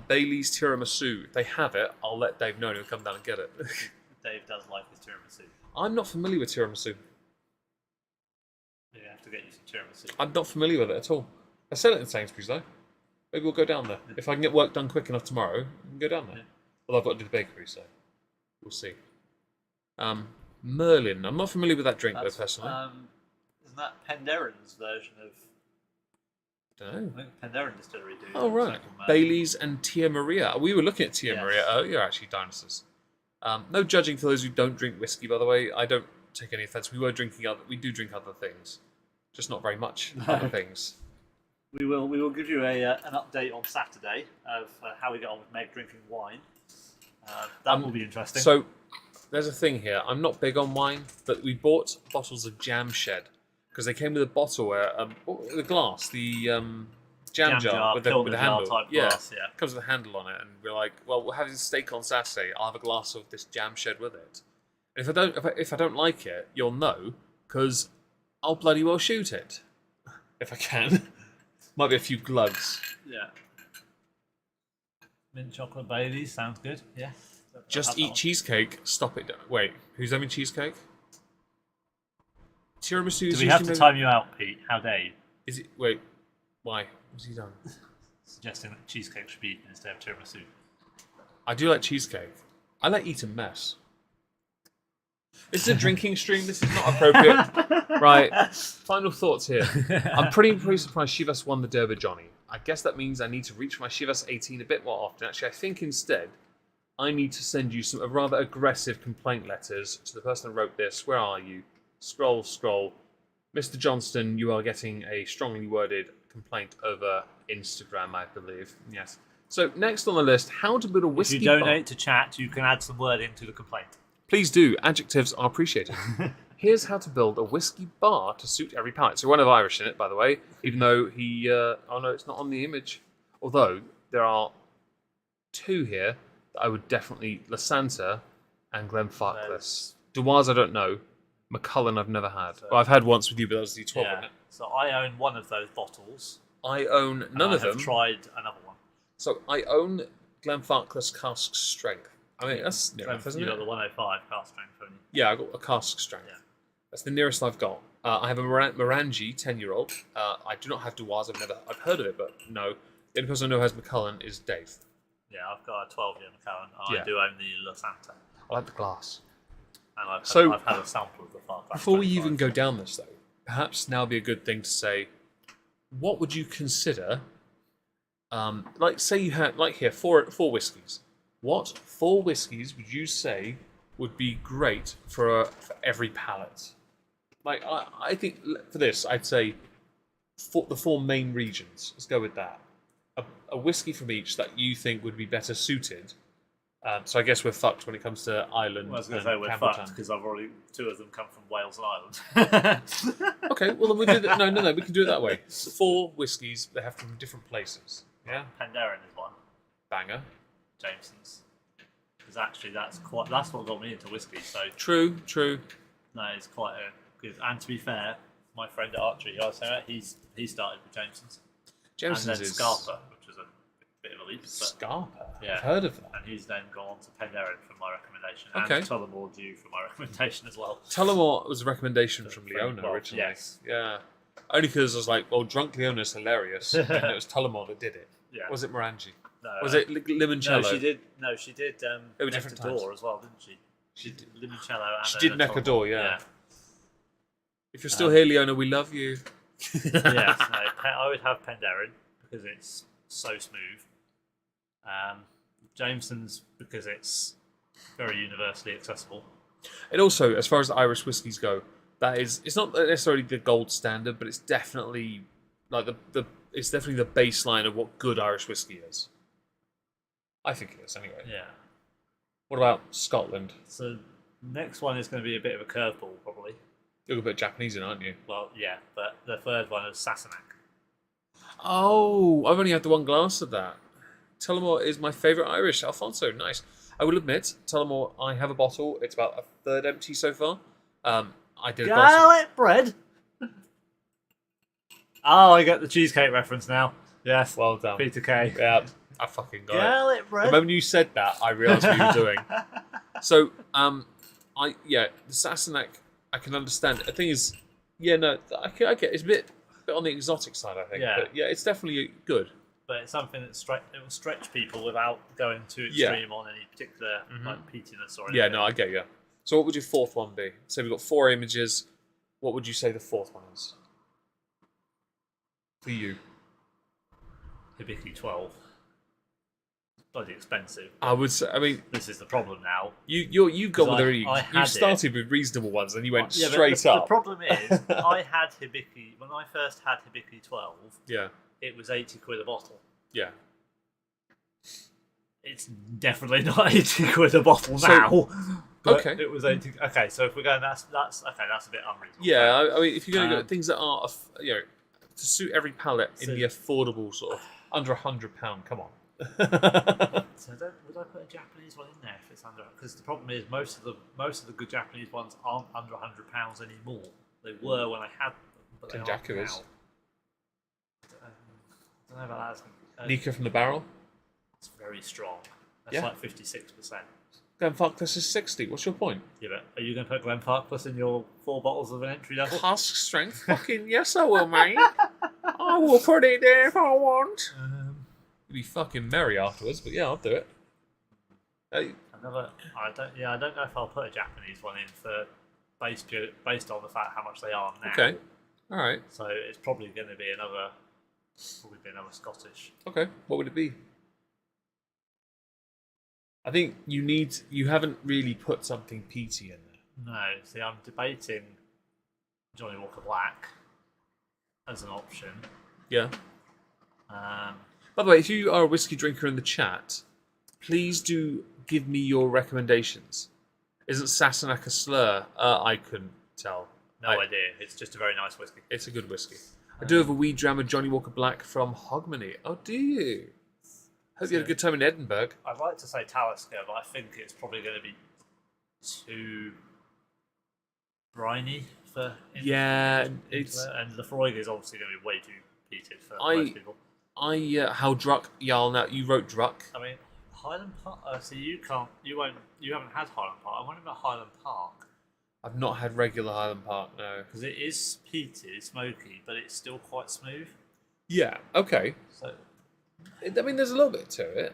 Bailey's tiramisu. If they have it, I'll let Dave know and he'll come down and get it. Dave does like his tiramisu. I'm not familiar with tiramisu. You have to get you some tiramisu. I'm not familiar with it at all. I sell it in Sainsbury's though. Maybe we'll go down there. If I can get work done quick enough tomorrow, we can go down there. Yeah. Well, I've got to do the bakery, so we'll see. Merlin. I'm not familiar with that drink though, personally. Isn't that Penderyn's version of? Don't know. I think Penderyn Distillery do. Oh, right. something called Bailey's and Tia Maria. We were looking at Tia Yes. Maria earlier, actually, dinosaurs. No judging for those who don't drink whiskey, by the way. I don't take any offence. We do drink other things, just not very much other things. We will give you an update on Saturday of how we get on with Meg drinking wine. That will be interesting. So, there's a thing here. I'm not big on wine, but we bought bottles of Jam Shed because they came with a bottle where the glass, the jam jar with the handle. Type glass, yeah. Comes with a handle on it, and we're like, well, we're having steak on Saturday. I'll have a glass of this Jam Shed with it. And if I don't like it, you'll know because I'll bloody well shoot it if I can. Might be a few glugs. Yeah. Mint chocolate Baileys sounds good. Yeah. Just eat cheesecake. Stop it. Wait, who's having cheesecake? Tiramisu. Do we have to time you out, Pete? How dare you? Is it? Wait, why? What's he done? Suggesting that cheesecake should be eaten instead of tiramisu. I do like cheesecake. I like eating mess. This is a drinking stream. This is not appropriate. Right. Final thoughts here. I'm pretty surprised Chivas won the Derby Johnnie. I guess that means I need to reach my Chivas 18 a bit more often. Actually, I think instead I need to send you some rather aggressive complaint letters to the person who wrote this. Where are you? Scroll. Mr. Johnston, you are getting a strongly worded complaint over Instagram, I believe. Yes. So next on the list, how to build a whiskey If you donate to chat, you can add some wording to the complaint. Please do. Adjectives are appreciated. Here's how to build a whiskey bar to suit every palate. So one of Irish in it, by the way, even though he... oh no, it's not on the image. Although, there are 2 here that I would definitely... Lasanta and Glenfarclas. Dewars I don't know. Macallan I've never had. Well, I've had once with you, but that was the 12 Yeah. in it. So I own one of those bottles. I own none of them. I've tried another one. So I own Glenfarclas Cask Strength. I mean, that's near enough, isn't You it? got the 105 cask strength, haven't you? Yeah, I got a cask strength. Yeah. That's the nearest I've got. I have a Morangi 10-year-old. I do not have Dewars. I've heard of it, but no. The only person I know who has Macallan is Dave. Yeah, I've got a 12-year Macallan. Yeah. I do own the Lasanta. I like the glass. And I've had a sample of the Farclas. Before we even go down this, though, perhaps now would be a good thing to say, what would you consider? Like, say you had, like here, four whiskies. What 4 whiskies would you say would be great for every palate? Like, I think for this, I'd say the 4 main regions. Let's go with that. A whiskey from each that you think would be better suited. So I guess we're fucked when it comes to Ireland. Well, I was going and to say we're Campbelltown. fucked because I've already 2 of them come from Wales and Ireland. Okay, well then we do that. No, we can do it that way. 4 whiskies they have from different places. Yeah, Penderyn is one. banger. Jameson's. Because actually, that's what got me into whiskey. So True. that is quite a good. And to be fair, my friend at archery, I was saying that he started with Jameson's. Jameson's and then is Scarpa, which was a bit of a leap. But, Scarpa. Yeah. I've heard of that. and he's then gone on to Penderyn for my recommendation. Okay. And Tullamore due for my recommendation as well. Tullamore was a recommendation from Friend Leona Bob, originally. yes. Yeah. Only because I was like, well, Drunk Leona's hilarious, and it was Tullamore that did it. Yeah. Was it Morangi? No, Was it Limoncello? No, she did. They were different Nectar times. d'Or as well, didn't she? She did limoncello. And She did a Nectar Tullamore. d'Or, yeah. If you're still here, Leona, we love you. Yes, no, I would have Penderyn because it's so smooth. Jameson's because it's very universally accessible. And also, as far as the Irish whiskies go, it's not necessarily the gold standard, but it's definitely like it's definitely the baseline of what good Irish whiskey is. I think it is anyway. Yeah. What about Scotland? So next one is going to be a bit of a curveball, probably. You're gonna put Japanese in, aren't you? Well, yeah, but the third one is Sassenach. Oh, I've only had the one glass of that. Tullamore is my favourite Irish. Alfonso, nice. I will admit, Tullamore, I have a bottle. It's about a third empty so far. I did a glass of... Garlic bread. Oh, I get the cheesecake reference now. Yes. Well done. Peter Kay. Yeah, I fucking got it. Garlic bread. The moment you said that, I realised what you were doing. So, the Sassenach, I can understand. The thing is, I get it's a bit on the exotic side, I think. Yeah. But yeah, it's definitely good. But it's something that it will stretch people without going too extreme on any particular like peatiness or anything. Yeah, no, I get you. So what would your fourth one be? So we've got 4 images. What would you say the fourth one is? For you. Hibiki 12. Bloody expensive. I would say, I mean... This is the problem now. You've gone with you started with reasonable ones and you went Yeah, straight but up. The problem is, I had Hibiki, when I first had Hibiki 12, Yeah. it was 80 quid a bottle. Yeah. It's definitely not 80 quid a bottle now. But okay. It was 80. Okay, so if we're going, that's okay. That's a bit unreasonable. Yeah, I mean, if you're going to go things that are, to suit every palate in So- the affordable sort of under £100, come on. So would I put a Japanese one in there if it's under? Because the problem is most of the good Japanese ones aren't under £100 anymore. They were when I had them, but they aren't Tenjaku now. is. I don't know about that. Nika from the barrel. It's very strong. That's Yeah. like 56%. Glenfarclas is 60. What's your point? Yeah, but are you going to put Glenfarclas in your 4 bottles of an entry level? Cask strength? Fucking yes, I will, mate. I will put it there if I want. It'd be fucking merry afterwards, but yeah, I'll do it. I don't know if I'll put a Japanese one in for based on the fact how much they are now. Okay. All right. So it's probably going to be another Scottish. Okay. What would it be? I think you haven't really put something peaty in there. No, see, I'm debating Johnnie Walker Black as an option. Yeah. By the way, if you are a whiskey drinker in the chat, please do give me your recommendations. Isn't Sassenach a slur? I couldn't tell. No idea. It's just a very nice whiskey. It's a good whiskey. I do have a wee dram of Johnnie Walker Black from Hogmanay. Oh, do you? Hope you had a good time in Edinburgh. I'd like to say Talisker, but I think it's probably going to be too briny for. Yeah, and Lefroy is obviously going to be way too peated for most people. How Druck, Jarl, now you wrote Druck. I mean, Highland Park. So you haven't had Highland Park. I'm wondering about Highland Park I've not had regular Highland Park, no. because it is peated, smoky, but it's still quite smooth. Yeah, okay. So I mean, there's a little bit to it.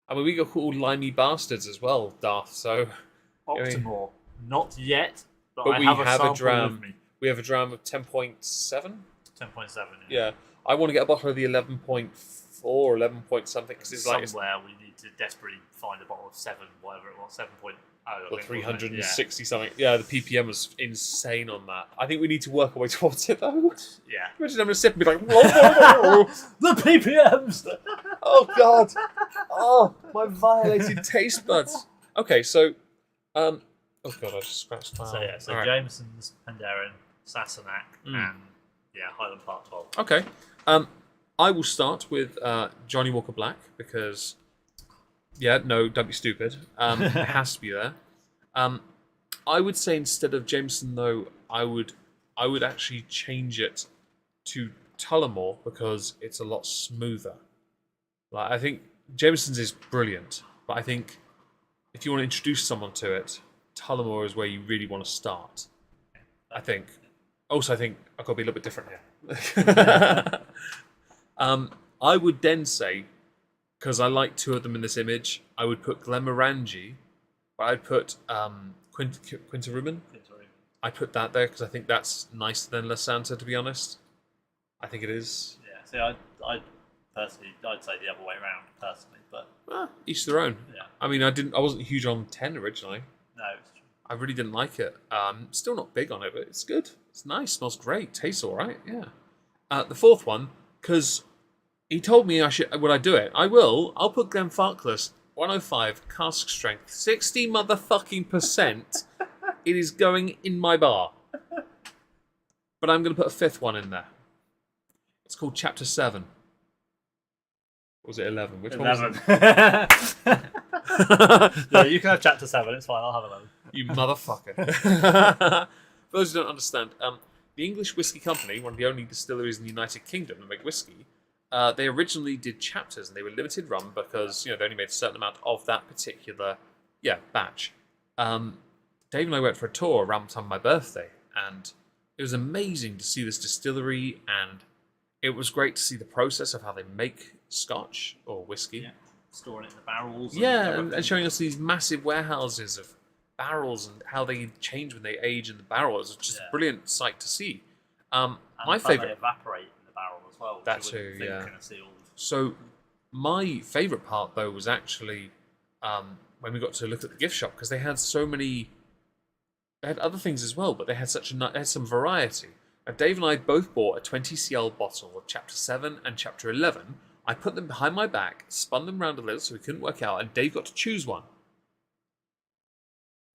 I mean, we got called limey bastards as well, Darth, so... Optimore, not yet, but I we have a have a sample dram. with me. We have a dram of 10.7? 10.7. Yeah. I want to get a bottle of the 11.4, 11 point something, because it's like... Somewhere we need to desperately find a bottle of 7, whatever it was, 7.0. Or 360 something. Yeah, the ppm was insane on that. I think we need to work our way towards it, though. Yeah. Imagine having a sip and be like, whoa, whoa, whoa. The PPMs! Oh, God. Oh, my violated taste buds. Okay, so... oh, God, I just scratched my arm. So All right. Jameson's, Penderyn, Sassenach, and Highland Park 12. Okay. I will start with Johnnie Walker Black, because... Yeah, no, don't be stupid. It has to be there. I would say instead of Jameson, though, I would actually change it to Tullamore because it's a lot smoother. Like, I think Jameson's is brilliant, but I think if you want to introduce someone to it, Tullamore is where you really want to start. I think. Also, I think I've got to be a little bit different here. I would then say, because I like 2 of them in this image, I would put Glenmorangie, but I'd put Quintaruman. I put that there because I think that's nicer than La Santa, to be honest. I think it is. Yeah. See, I personally, I'd say the other way around, personally, but Each their own. yeah. I mean, I wasn't huge on 10 originally. No, it's true. I really didn't like it. Still not big on it, but it's good. It's nice. Smells great. Tastes all right. Yeah. The fourth one, because he told me would I do it? I will. I'll put Glenfarclas 105 cask strength, 60 motherfucking %. It is going in my bar. But I'm going to put a fifth one in there. It's called Chapter 7. Or was it 11? Which 11. one was it? Yeah, you can have Chapter 7. It's fine. I'll have 11. You motherfucker. For those who don't understand, the English Whisky Company, one of the only distilleries in the United Kingdom that make whiskey, they originally did chapters, and they were limited run because they only made a certain amount of that particular batch. Dave and I went for a tour around the time of my birthday, and it was amazing to see this distillery, and it was great to see the process of how they make Scotch or whiskey. Yeah. Storing it in the barrels. And showing us these massive warehouses of barrels and how they change when they age in the barrel. It's just a brilliant sight to see. My favourite... They evaporate in the barrel as well. That too, yeah. Sealed. So my favourite part, though, was actually when we got to look at the gift shop, because they had so many... They had other things as well, but they had they had some variety. Now, Dave and I both bought a 20cl bottle of Chapter 7 and Chapter 11. I put them behind my back, spun them round a little so we couldn't work out, and Dave got to choose one.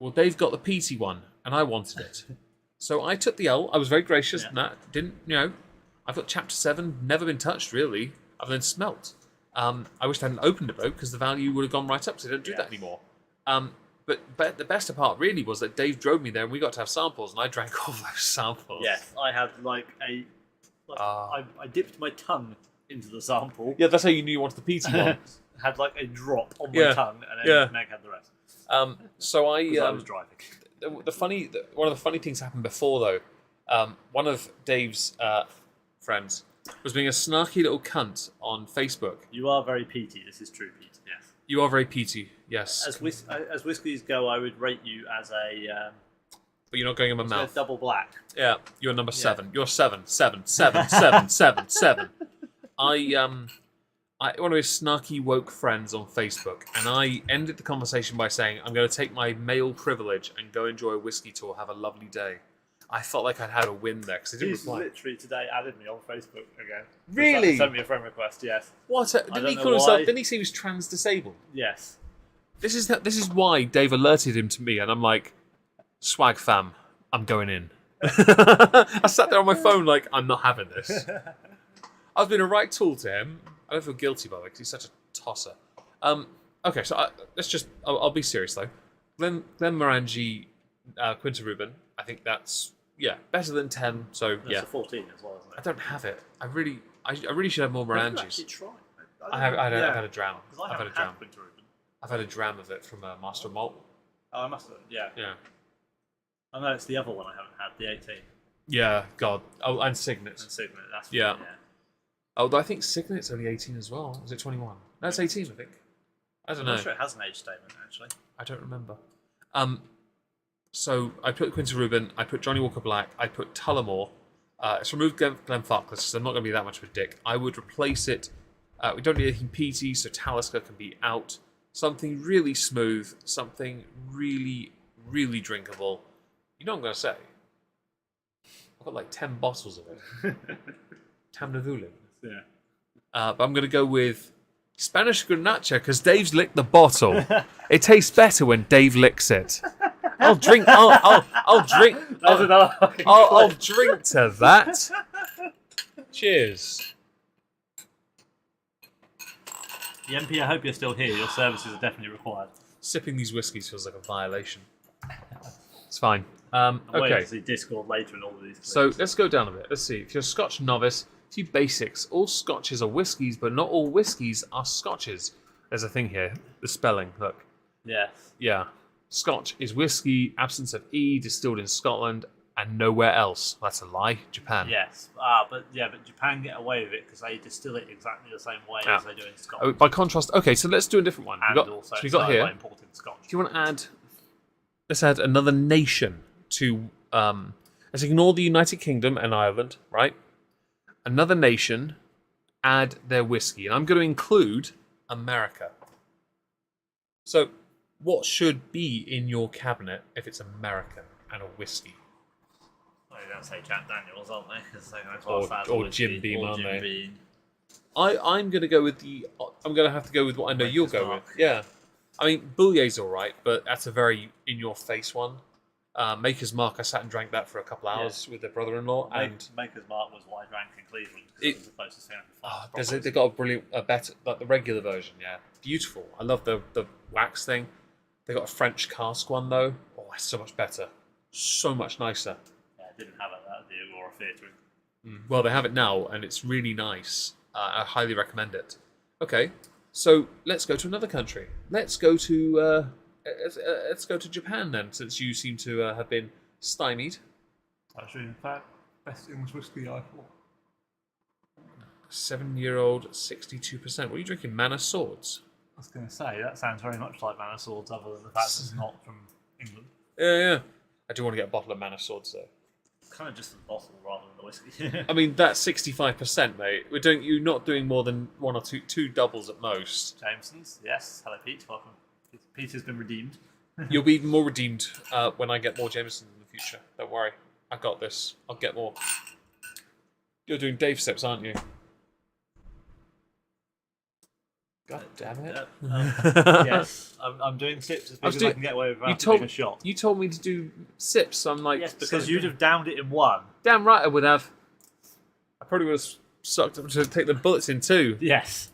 Well, Dave got the peaty one, and I wanted it. So I took the L. I was very gracious in that. I've got Chapter 7, never been touched, really, other than smelt. I wish I hadn't opened it, though, because the value would have gone right up, so they don't do that anymore. But the best part, really, was that Dave drove me there, and we got to have samples, and I drank all those samples. Yes, I had I dipped my tongue into the sample. Yeah, that's how you knew you wanted the peaty one. Had like a drop on my tongue, and then Meg had the rest. So I was driving. One of the funny things happened before, though. One of Dave's friends was being a snarky little cunt on Facebook. You are very peaty. This is true, Pete. Yes. You are very peaty. Yes. As whiskies go, I would rate you as a. But you're not going in my mouth. Double black. Yeah, you're number 7. You're 7. One of his snarky woke friends on Facebook, and I ended the conversation by saying, I'm going to take my male privilege and go enjoy a whiskey tour, have a lovely day. I felt like I'd had a win there, because he didn't reply. Literally today added me on Facebook again. Really? Sent me a friend request, yes. What? Didn't he say he was trans-disabled? Yes. This is why Dave alerted him to me, and I'm like, swag fam, I'm going in. I sat there on my phone like, I'm not having this. I've been a right tool to him. I don't feel guilty by the way, because he's such a tosser. Okay, so I'll be serious though. Glen Morangi, Quinta Ruben, I think that's better than 10. So That's a 14 as well, isn't it? I don't have it. I really should have more Morangis. Actually tried. I've had a dram. I've had a dram. Quinta Ruben. I've had a dram of it from Master Malt. Oh, I must have. Yeah. Yeah. I know it's the other one I haven't had, the 18. Yeah, God. Oh, and Signet. That's yeah. Although I think Signet's only 18 as well. Was it 21? No, it's 18, I think. I don't know. I'm not sure it has an age statement, actually. I don't remember. So I put Quinta Ruben, I put Johnnie Walker Black, I put Tullamore. It's removed Glenfarclas, so I'm not going to be that much of a dick. I would replace it. We don't need anything peaty, so Talisker can be out. Something really smooth, something really, really drinkable. You know what I'm going to say? I've got like 10 bottles of it. Tamnavulin. Yeah. But I'm going to go with Spanish Grenache because Dave's licked the bottle. It tastes better when Dave licks it. I'll drink. I'll drink. I'll drink to that. Cheers. The MP, I hope you're still here. Your services are definitely required. Sipping these whiskies feels like a violation. It's fine. I'm waiting Okay. to see Discord later in all of these clips. So let's go down a bit. Let's see. If you're a Scotch novice, a few basics. All Scotches are whiskies, but not all whiskies are Scotches. There's a thing here. The spelling. Look. Yes. Yeah. Scotch is whiskey, absence of E, distilled in Scotland, and nowhere else. That's a lie. Japan. Yes. But Japan get away with it because they distill it exactly the same way as they do in Scotland. By contrast, okay, so let's do a different one. Also, we got here. by importing Scotch. Do you want to add? Let's add another nation to let's ignore the United Kingdom and Ireland, right? Another nation add their whiskey, and I'm going to include America. So, what should be in your cabinet if it's American and a whiskey? Well, you're going to say Jack Daniels, aren't they? Because they're going to class that as Or whiskey, Jim Beam, or aren't Jim they? Beam. I'm going to go with I'm going to have to go with what I know you'll Maker's go Mark. with. Yeah. I mean, Boulier's all right, but that's a very in-your-face one. Maker's Mark, I sat and drank that for a couple hours with their brother-in-law, and Maker's Mark was what I drank in Cleveland because it was the closest thing I could find. they've got a brilliant, better, like the regular version. Yeah, beautiful. I love the wax thing. They got a French cask one though. Oh, that's so much better, so much nicer. Yeah, I didn't have it at the Agora Theatre. Well, they have it now, and it's really nice. I highly recommend it. Okay, so let's go to another country. Let's go to Japan then, since you seem to have been stymied. Actually, in fact, best English whiskey I thought. 7-year-old, 62%. What are you drinking? Manor Swords? I was going to say, that sounds very much like Manor Swords, other than the fact it's not from England. Yeah. I do want to get a bottle of Manor Swords though. Kind of just the bottle rather than the whiskey. I mean, that's 65%, mate. You're not doing more than one or two doubles at most. Jameson's, yes. Hello, Pete. Welcome. Pete has been redeemed. You'll be even more redeemed when I get more Jameson in the future. Don't worry. I got this. I'll get more. You're doing Dave sips, aren't you? God damn it. Yes. I'm doing sips as big as I can get away with without told a shot. You told me to do sips, so I'm like... Yes, because you'd have downed it in one. Damn right I would have. I probably would have sucked up to take the bullets in too. Yes.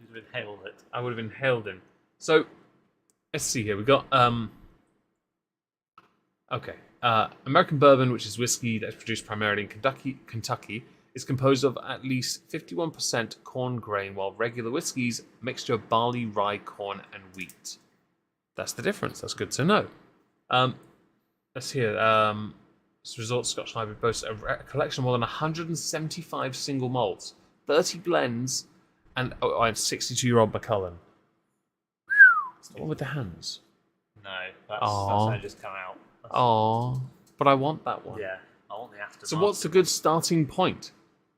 You'd have inhaled it. I would have inhaled him. So, let's see here. We got... Okay. American bourbon, which is whiskey that's produced primarily in Kentucky, is composed of at least 51% corn grain, while regular whiskies a mixture of barley, rye, corn, and wheat. That's the difference. That's good to know. Let's hear. This Resort Scotch Library boasts a collection of more than 175 single malts, 30 blends, and 62-year-old Macallan. It's the one with the hands. No, that's only just come out. Oh, but I want that one. Yeah, I want the aftermath. So what's a good starting point?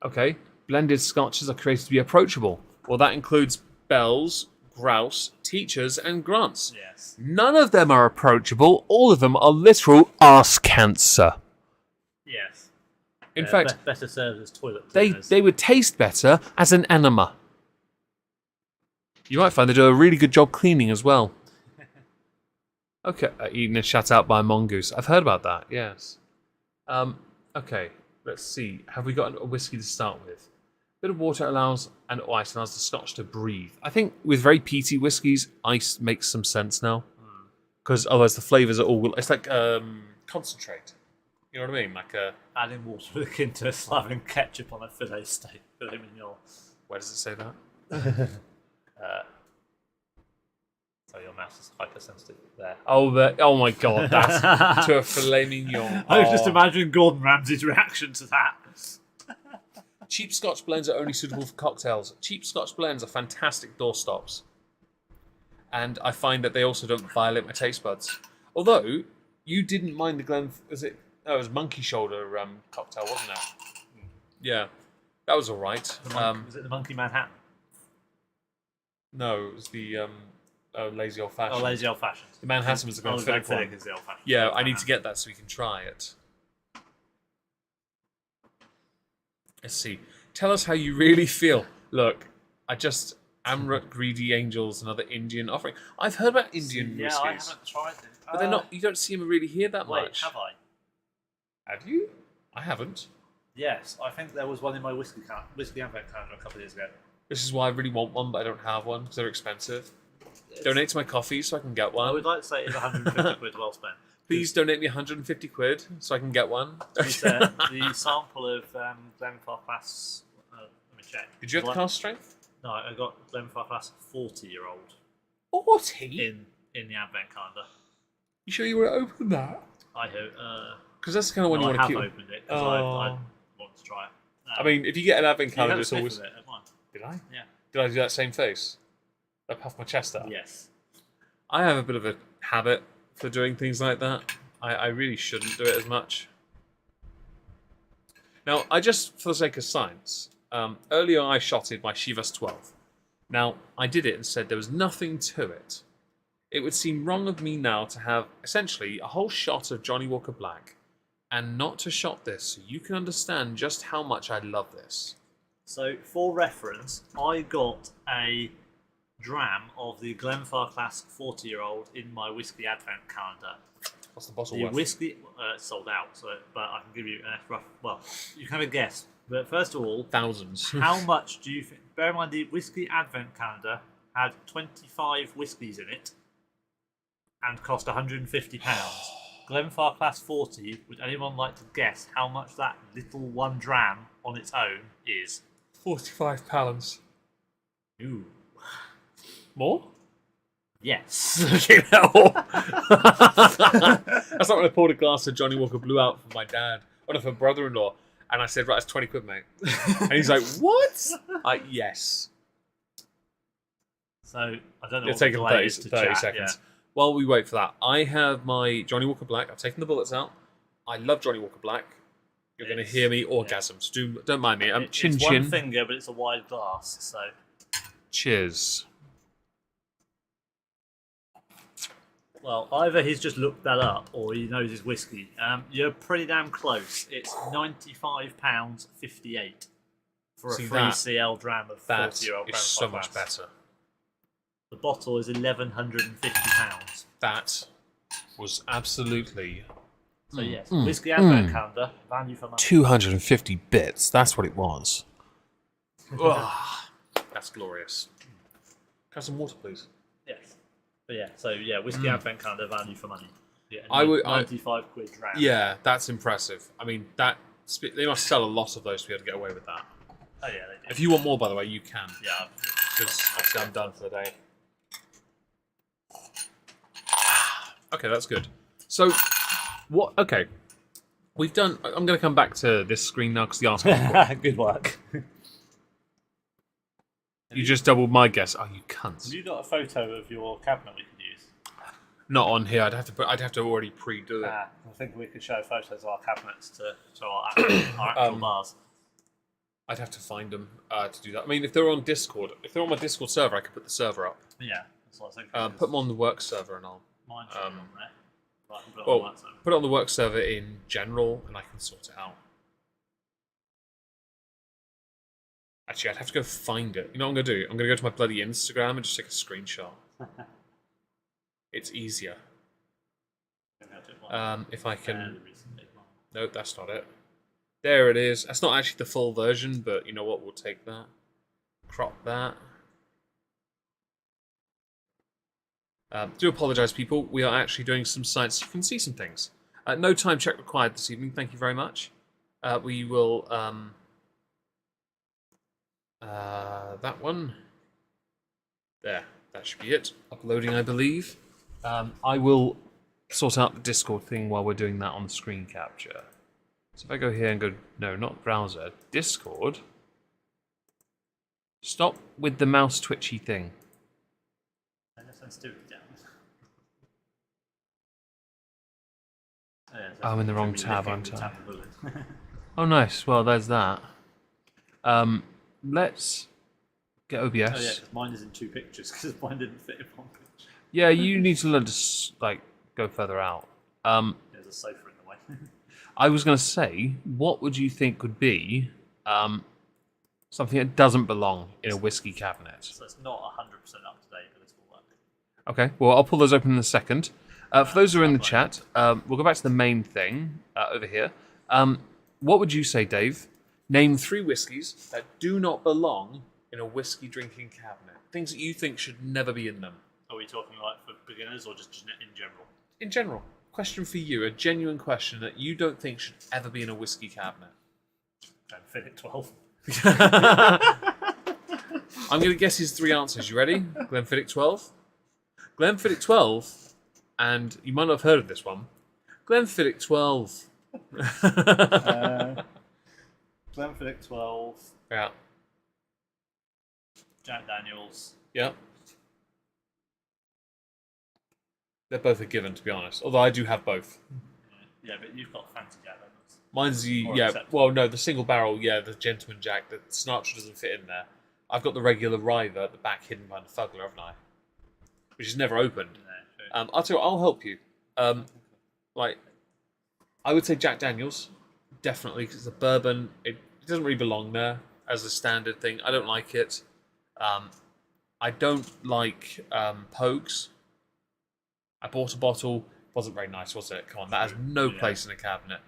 Okay, blended scotches are created to be approachable. Well, that includes bells, grouse, teachers, and grants. Yes. None of them are approachable. All of them are literal arse cancer. Yes. In fact, better served as toilet they cleaners. would taste better as an enema. You might find they do a really good job cleaning as well. Okay, eating a shut out by a mongoose. I've heard about that, yes. Okay, let's see. Have we got a whiskey to start with? A bit of water and ice allows the scotch to breathe. I think with very peaty whiskies, ice makes some sense now. Because otherwise the flavours are all... It's like concentrate. You know what I mean? Like adding water akin to slathering ketchup on a filet steak. Filet mignon. Where does it say that? So your mouse is hypersensitive there. Oh my god, that's to a filet mignon. I was just imagining Gordon Ramsay's reaction to that. Cheap Scotch blends are only suitable for cocktails. Cheap Scotch blends are fantastic doorstops. And I find that they also don't violate my taste buds. Although, you didn't mind the it was Monkey Shoulder cocktail, wasn't it? Yeah, that was alright. Was it the Monkey Manhattan? No, it was the Lazy Old Fashioned. Oh, Lazy Old Fashioned. The Manhattan was the Glenfiddich one. Is the Old Fashioned. Yeah, I need to get that so we can try it. Let's see. Tell us how you really feel. Look, Amrut, Greedy Angels, another Indian offering. I've heard about Indian whiskies. I haven't tried them. But they're not. You don't see them really here that Wait, much. have I? Have you? I haven't. Yes, I think there was one in my whiskey advent calendar a couple of years ago. This is why I really want one, but I don't have one because they're expensive. Donate to my coffee so I can get one. I would like to say it's 150 quid well spent. Please donate me 150 quid so I can get one. To be fair, the sample of Glenfarclas. Let me check. Did you have the cask strength? No, I got Glenfarclas 40-year-old 40? in the advent calendar. You sure you want to open that? I hope. Because that's the kind of one you want to keep. I have opened it because I want to try it. I mean, if you get an advent you calendar, had a it's sniff always. of it at mine. Did I? Yeah. Did I do that same face? I puffed my chest out. Yes. I have a bit of a habit for doing things like that. I really shouldn't do it as much. Now, I just, for the sake of science, earlier I shotted my Chivas 12. Now, I did it and said there was nothing to it. It would seem wrong of me now to have, essentially, a whole shot of Johnnie Walker Black and not to shot this, so you can understand just how much I love this. So, for reference, I got a dram of the Glenfarclas 40-year-old in my whiskey advent calendar. What's the bottle The worth? whiskey it's sold out, so but I can give you a rough. Well, you can have a guess. But first of all, Thousands. how much do you think? Bear in mind, the whiskey advent calendar had 25 whiskies in it and cost £150. Glenfarclas 40. Would anyone like to guess how much that little one dram on its own is? £45. Ooh. More? Yes. That's not when I poured a glass of Johnnie Walker Blue out for my dad, or for brother-in-law, and I said, right, that's 20 quid, mate. And he's like, what? Yes. So, I don't know It'll what take the him delay 30, is to 30 chat, seconds. While we wait for that, I have my Johnnie Walker Black. I've taken the bullets out. I love Johnnie Walker Black. You're going to hear me orgasm, so don't mind me. Yeah. Chin It's chin. one finger, but it's a wide glass, so... Cheers. Well, either he's just looked that up or he knows his whiskey. You're pretty damn close. It's £95.58 for a See, 3CL dram of That 40-year-old is so much better. The bottle is £1,150. That was absolutely... So yes, whiskey advent calendar, value for money. 250 bits. That's what it was. That's glorious. Can I have some water, please? Yes. But yeah, so yeah, whiskey advent calendar, value for money. Yeah, I would- 95 quid dram. Yeah, that's impressive. I mean, they must sell a lot of those to be able to get away with that. Oh yeah, they do. If you want more, by the way, you can. Yeah. Because obviously I'm done for the day. Okay, that's good. So, what? Okay, we've done. I'm going to come back to this screen now because the article. Good work. You just doubled my guess. Oh, you cunts! Have you got a photo of your cabinet we could use? Not on here. I'd have to already pre-do it. I think we could show photos of our cabinets to our actual bars. I'd have to find them to do that. I mean, if they're on Discord, if they're on my Discord server, I could put the server up. Yeah, that's what I was thinking. Put them on the work server, and I'll Mine should be on there. But I can put it on well, that side. put it on the work server in general, and I can sort it out. Actually, I'd have to go find it. You know what I'm going to do? I'm going to go to my bloody Instagram and just take a screenshot. It's easier. If I can... Nope, that's not it. There it is. That's not actually the full version, but you know what? We'll take that. Crop that. Do apologise, people. We are actually doing some science. You can see some things. No time check required this evening. Thank you very much. We will... that one. There. That should be it. Uploading, I believe. I will sort out the Discord thing while we're doing that on the screen capture. So if I go here and go... No, not browser. Discord. Stop with the mouse twitchy thing. I'm in the wrong tab, aren't I? Oh, nice. Well, there's that. Let's get OBS. Oh yeah, because mine is in two pictures because mine didn't fit in one picture. Yeah, you need to learn to go further out. There's a sofa in the way. I was going to say, what would you think would be something that doesn't belong in a whiskey cabinet? So it's not 100% up to date, but this will work. Okay, well, I'll pull those open in a second. For those who are in the chat, we'll go back to the main thing over here. What would you say, Dave? Name 3 whiskies that do not belong in a whiskey drinking cabinet. Things that you think should never be in them. Are we talking like for beginners or just in general? In general. Question for you, a genuine question that you don't think should ever be in a whiskey cabinet. Glenfiddich 12. I'm going to guess his 3 answers. You ready? Glenfiddich 12? Glenfiddich 12, and you might not have heard of this one. Glenfiddich 12. Glenfiddich 12. Yeah. Jack Daniels. Yeah. They're both a given, to be honest. Although I do have both. Yeah, but you've got fancy Jack Daniels. Mine's the More yeah. acceptable. Well, no, the single barrel. Yeah, the Gentleman Jack. The Sinatra doesn't fit in there. I've got the regular River at the back, hidden behind the Fuggler, haven't I? Which is never opened. No, true. I'll tell you, I'll help you. Like, I would say Jack Daniels, definitely, because the bourbon it doesn't really belong there as a standard thing. I don't like it. I don't like Pogues. I bought a bottle. Wasn't very nice, was it? Come on, that has no place in a cabinet.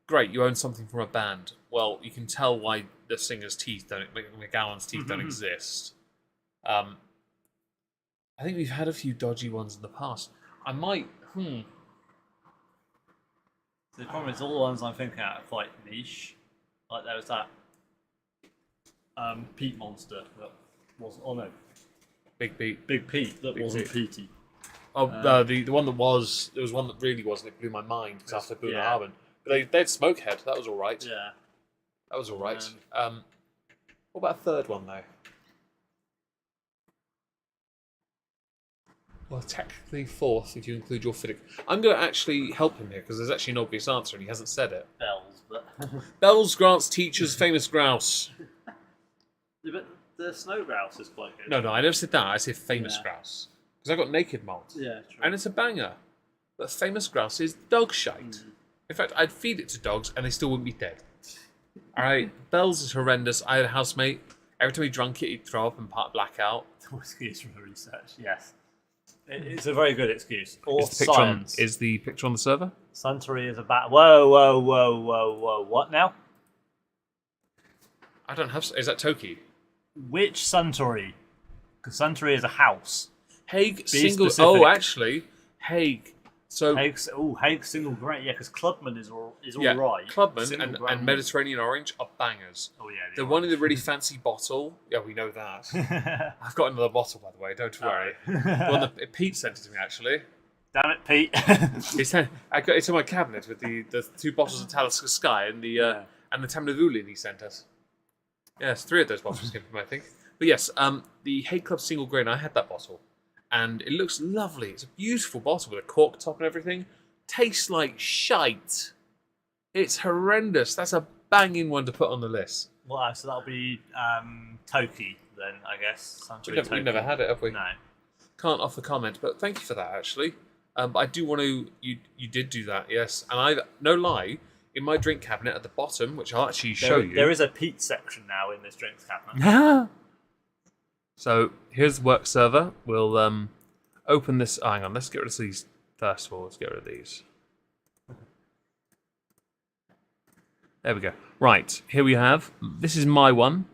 Great, you own something from a band. Well, you can tell why the singer's teeth don't, McGowan's teeth don't exist. I think we've had a few dodgy ones in the past. I might, The problem is all the ones I'm thinking out are quite niche. Like there was that Pete monster that was Big Pete. Big Pete that Big wasn't Pete. peaty. Oh, the one that was, there was one that really wasn't. It blew my mind because after Boone Harbin. But they had Smokehead. That was all right. Yeah. That was all right. What about a third one though? Well, technically fourth if you include your Fiddick. I'm going to actually help him here because there's actually an obvious answer and he hasn't said it. Bells, but Bells, Grant's Teachers, Famous Grouse. yeah, but the snow grouse is quite good. No, I never said that. I said Famous Grouse because I got Naked Malt. Yeah, true. And it's a banger. But Famous Grouse is dog shite. In fact, I'd feed it to dogs and they still wouldn't be dead. Alright, Bells is horrendous. I had a housemate. Every time he drank it, he'd throw up and black out. The whiskey is from the research. Yes, it's a very good excuse. Or Is the picture on, science. is the picture on the server? Suntory is a bat. Whoa! What now? I don't have. Is that Toki? Which Suntory? Because Suntory is a house. Hague single. specific. Oh, actually, Hague. So Hague single grain. Yeah, because Clubman is all yeah, right. Clubman Single and grain. Mediterranean Orange are bangers. Oh yeah. The one in the really fancy bottle. Yeah, we know that. I've got another bottle, by the way. Don't worry. The one that Pete sent it to me, actually. Damn it, Pete. I got it in my cabinet with the two bottles of Talisker Sky and the Tamnavulin he sent us. Yes, 3 of those bottles came from him, I think. But yes, the Hague Club single grain. I had that bottle, and it looks lovely. It's a beautiful bottle with a cork top and everything. Tastes like shite. It's horrendous. That's a banging one to put on the list. Well, so that'll be Toki then, I guess. We've never had it, have we? No. Can't offer comment, but thank you for that, actually. But I do want to. You did do that, yes. And I, no lie, in my drink cabinet at the bottom, which I'll actually show you. There is a Pete section now in this drinks cabinet. So here's the work server. We'll open this. Oh, hang on, let's get rid of these first of all. Let's get rid of these. There we go. Right, here we have. This is my one.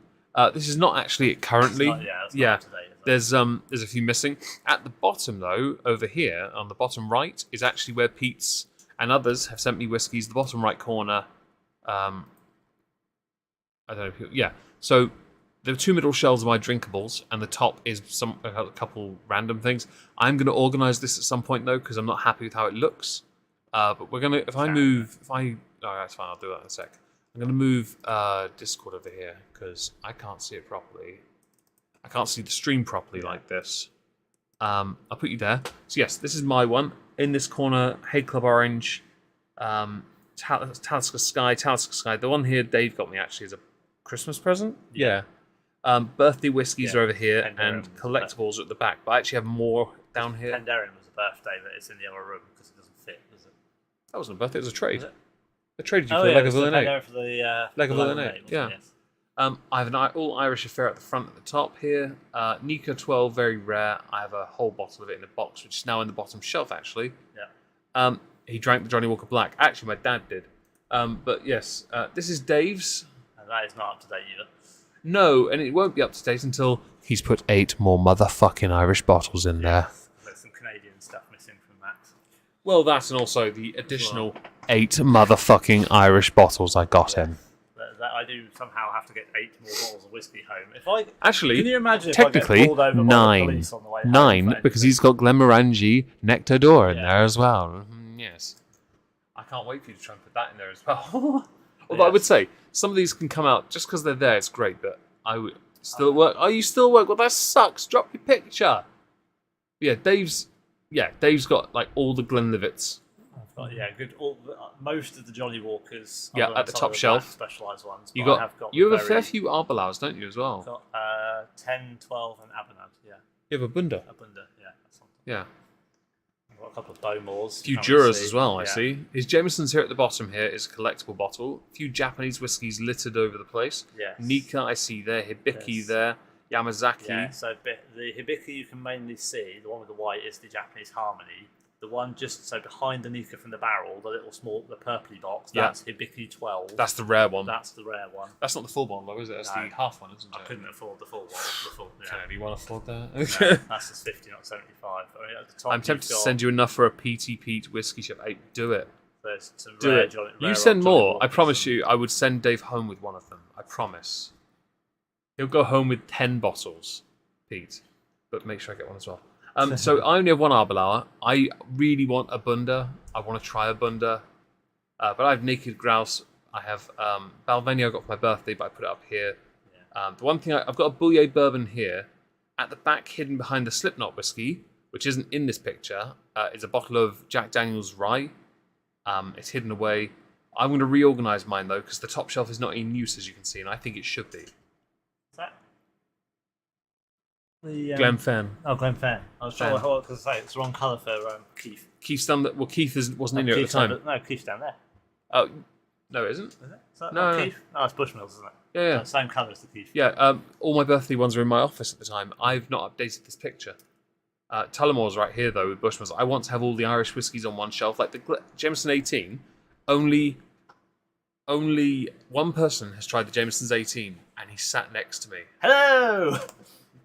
This is not actually it currently. It's not up to date, is it? There's a few missing. At the bottom though, over here on the bottom right, is actually where Pete's and others have sent me whiskies. The bottom right corner. I don't know. Yeah. So the 2 middle shelves are my drinkables, and the top is a couple random things. I'm going to organise this at some point though, because I'm not happy with how it looks. But we're gonna. Oh, that's fine. I'll do that in a sec. I'm going to move Discord over here because I can't see it properly. I can't see the stream properly like this. I'll put you there. So yes, this is my one. In this corner, Hague Club Orange, Talisker Sky. The one here Dave got me actually is a Christmas present. Yeah. Birthday whiskies are over here, and collectibles are at the back. But I actually have more down here. Penderyn was a birthday, but it's in the other room because it doesn't fit, does it? That wasn't a birthday, it was a trade. Was it? I traded you for Lagavulin 8. For the Lagavulin 8, yeah. Yes. I have an all Irish affair at the front at the top here. Nika 12, very rare. I have a whole bottle of it in a box, which is now in the bottom shelf, actually. Yeah. He drank the Johnnie Walker Black. Actually, my dad did. But yes, this is Dave's. And that is not up to date either. No, and it won't be up to date until he's put 8 more motherfucking Irish bottles in there. There's some Canadian stuff missing from that. Well, that and also the additional 8 motherfucking Irish bottles I got him. That I do somehow have to get 8 more bottles of whiskey home. If I Actually, can you imagine technically, if I get pulled over by the 9. police on the way home 9, for because anything? he's got Glenmorangie Nectar d'Or in there as well. Yes. I can't wait for you to try and put that in there as well. Although I would say, some of these can come out just because they're there, it's great, but I would still at work. Oh, you still at work? Well, that sucks. Drop your picture. Yeah, Dave's got like all the Glenlivets. But yeah, good. Most of the Johnny Walkers. Yeah, other than at the some top of shelf. specialised ones. You but I got. have got You have a very, fair few Arbalaus, don't you, as well? Got 10, 12, and Abinad. Yeah, You have a Bunda. Abunda. Yeah, that's something. Yeah. I've got a couple of Bowmores. A few can't really Duras see. as well, I Yeah. see. His Jameson's here at the bottom here is a collectible bottle. A few Japanese whiskies littered over the place. Yes. Nika, I see there. Hibiki Yes. there. Yamazaki. Yeah, so the Hibiki you can mainly see, the one with the white is the Japanese Harmony. The one just behind the Nika from the barrel, the purpley box, Yeah. that's Hibiki 12. That's the rare one. That's the rare one. That's not the full one, though, is it? That's No. the half one, isn't it? I couldn't afford the full one. Yeah. Can anyone afford that? No, Okay. that's just 50, not 75. I mean, at the top I'm tempted to send you enough for a PT Pete whiskey shop. Hey, do it. There's some Do rare it. Johnny, You rare send Johnny more. I Walkers. promise you, I would send Dave home with one of them. I promise. He'll go home with 10 bottles, Pete. But make sure I get one as well. So I only have one Arbalaur. I really want a Bunda. I want to try a Bunda. But I have Naked Grouse. I have Balvenie I got for my birthday, but I put it up here. Yeah. The one thing I've got a Bouillet bourbon here. At the back, hidden behind the Slipknot whiskey, which isn't in this picture, is a bottle of Jack Daniel's Rye. It's hidden away. I'm going to reorganise mine, though, because the top shelf is not in use, as you can see, and I think it should be. Is that the Glenfern. Oh, Glenfern. I was trying Fen. to say it's the wrong colour for Keith. Keith's done that. Well, Keith wasn't in here at the Keith's time. No, Keith's down there. Oh, no, it isn't. Is it? Is that No, not no. Keith? No, it's Bushmills, isn't it? Yeah. Same colour as the Keith. Yeah, all my birthday ones are in my office at the time. I've not updated this picture. Tullamore's right here, though, with Bushmills. I want to have all the Irish whiskies on one shelf. Like the Jameson 18, only one person has tried the Jameson's 18, and he sat next to me. Hello!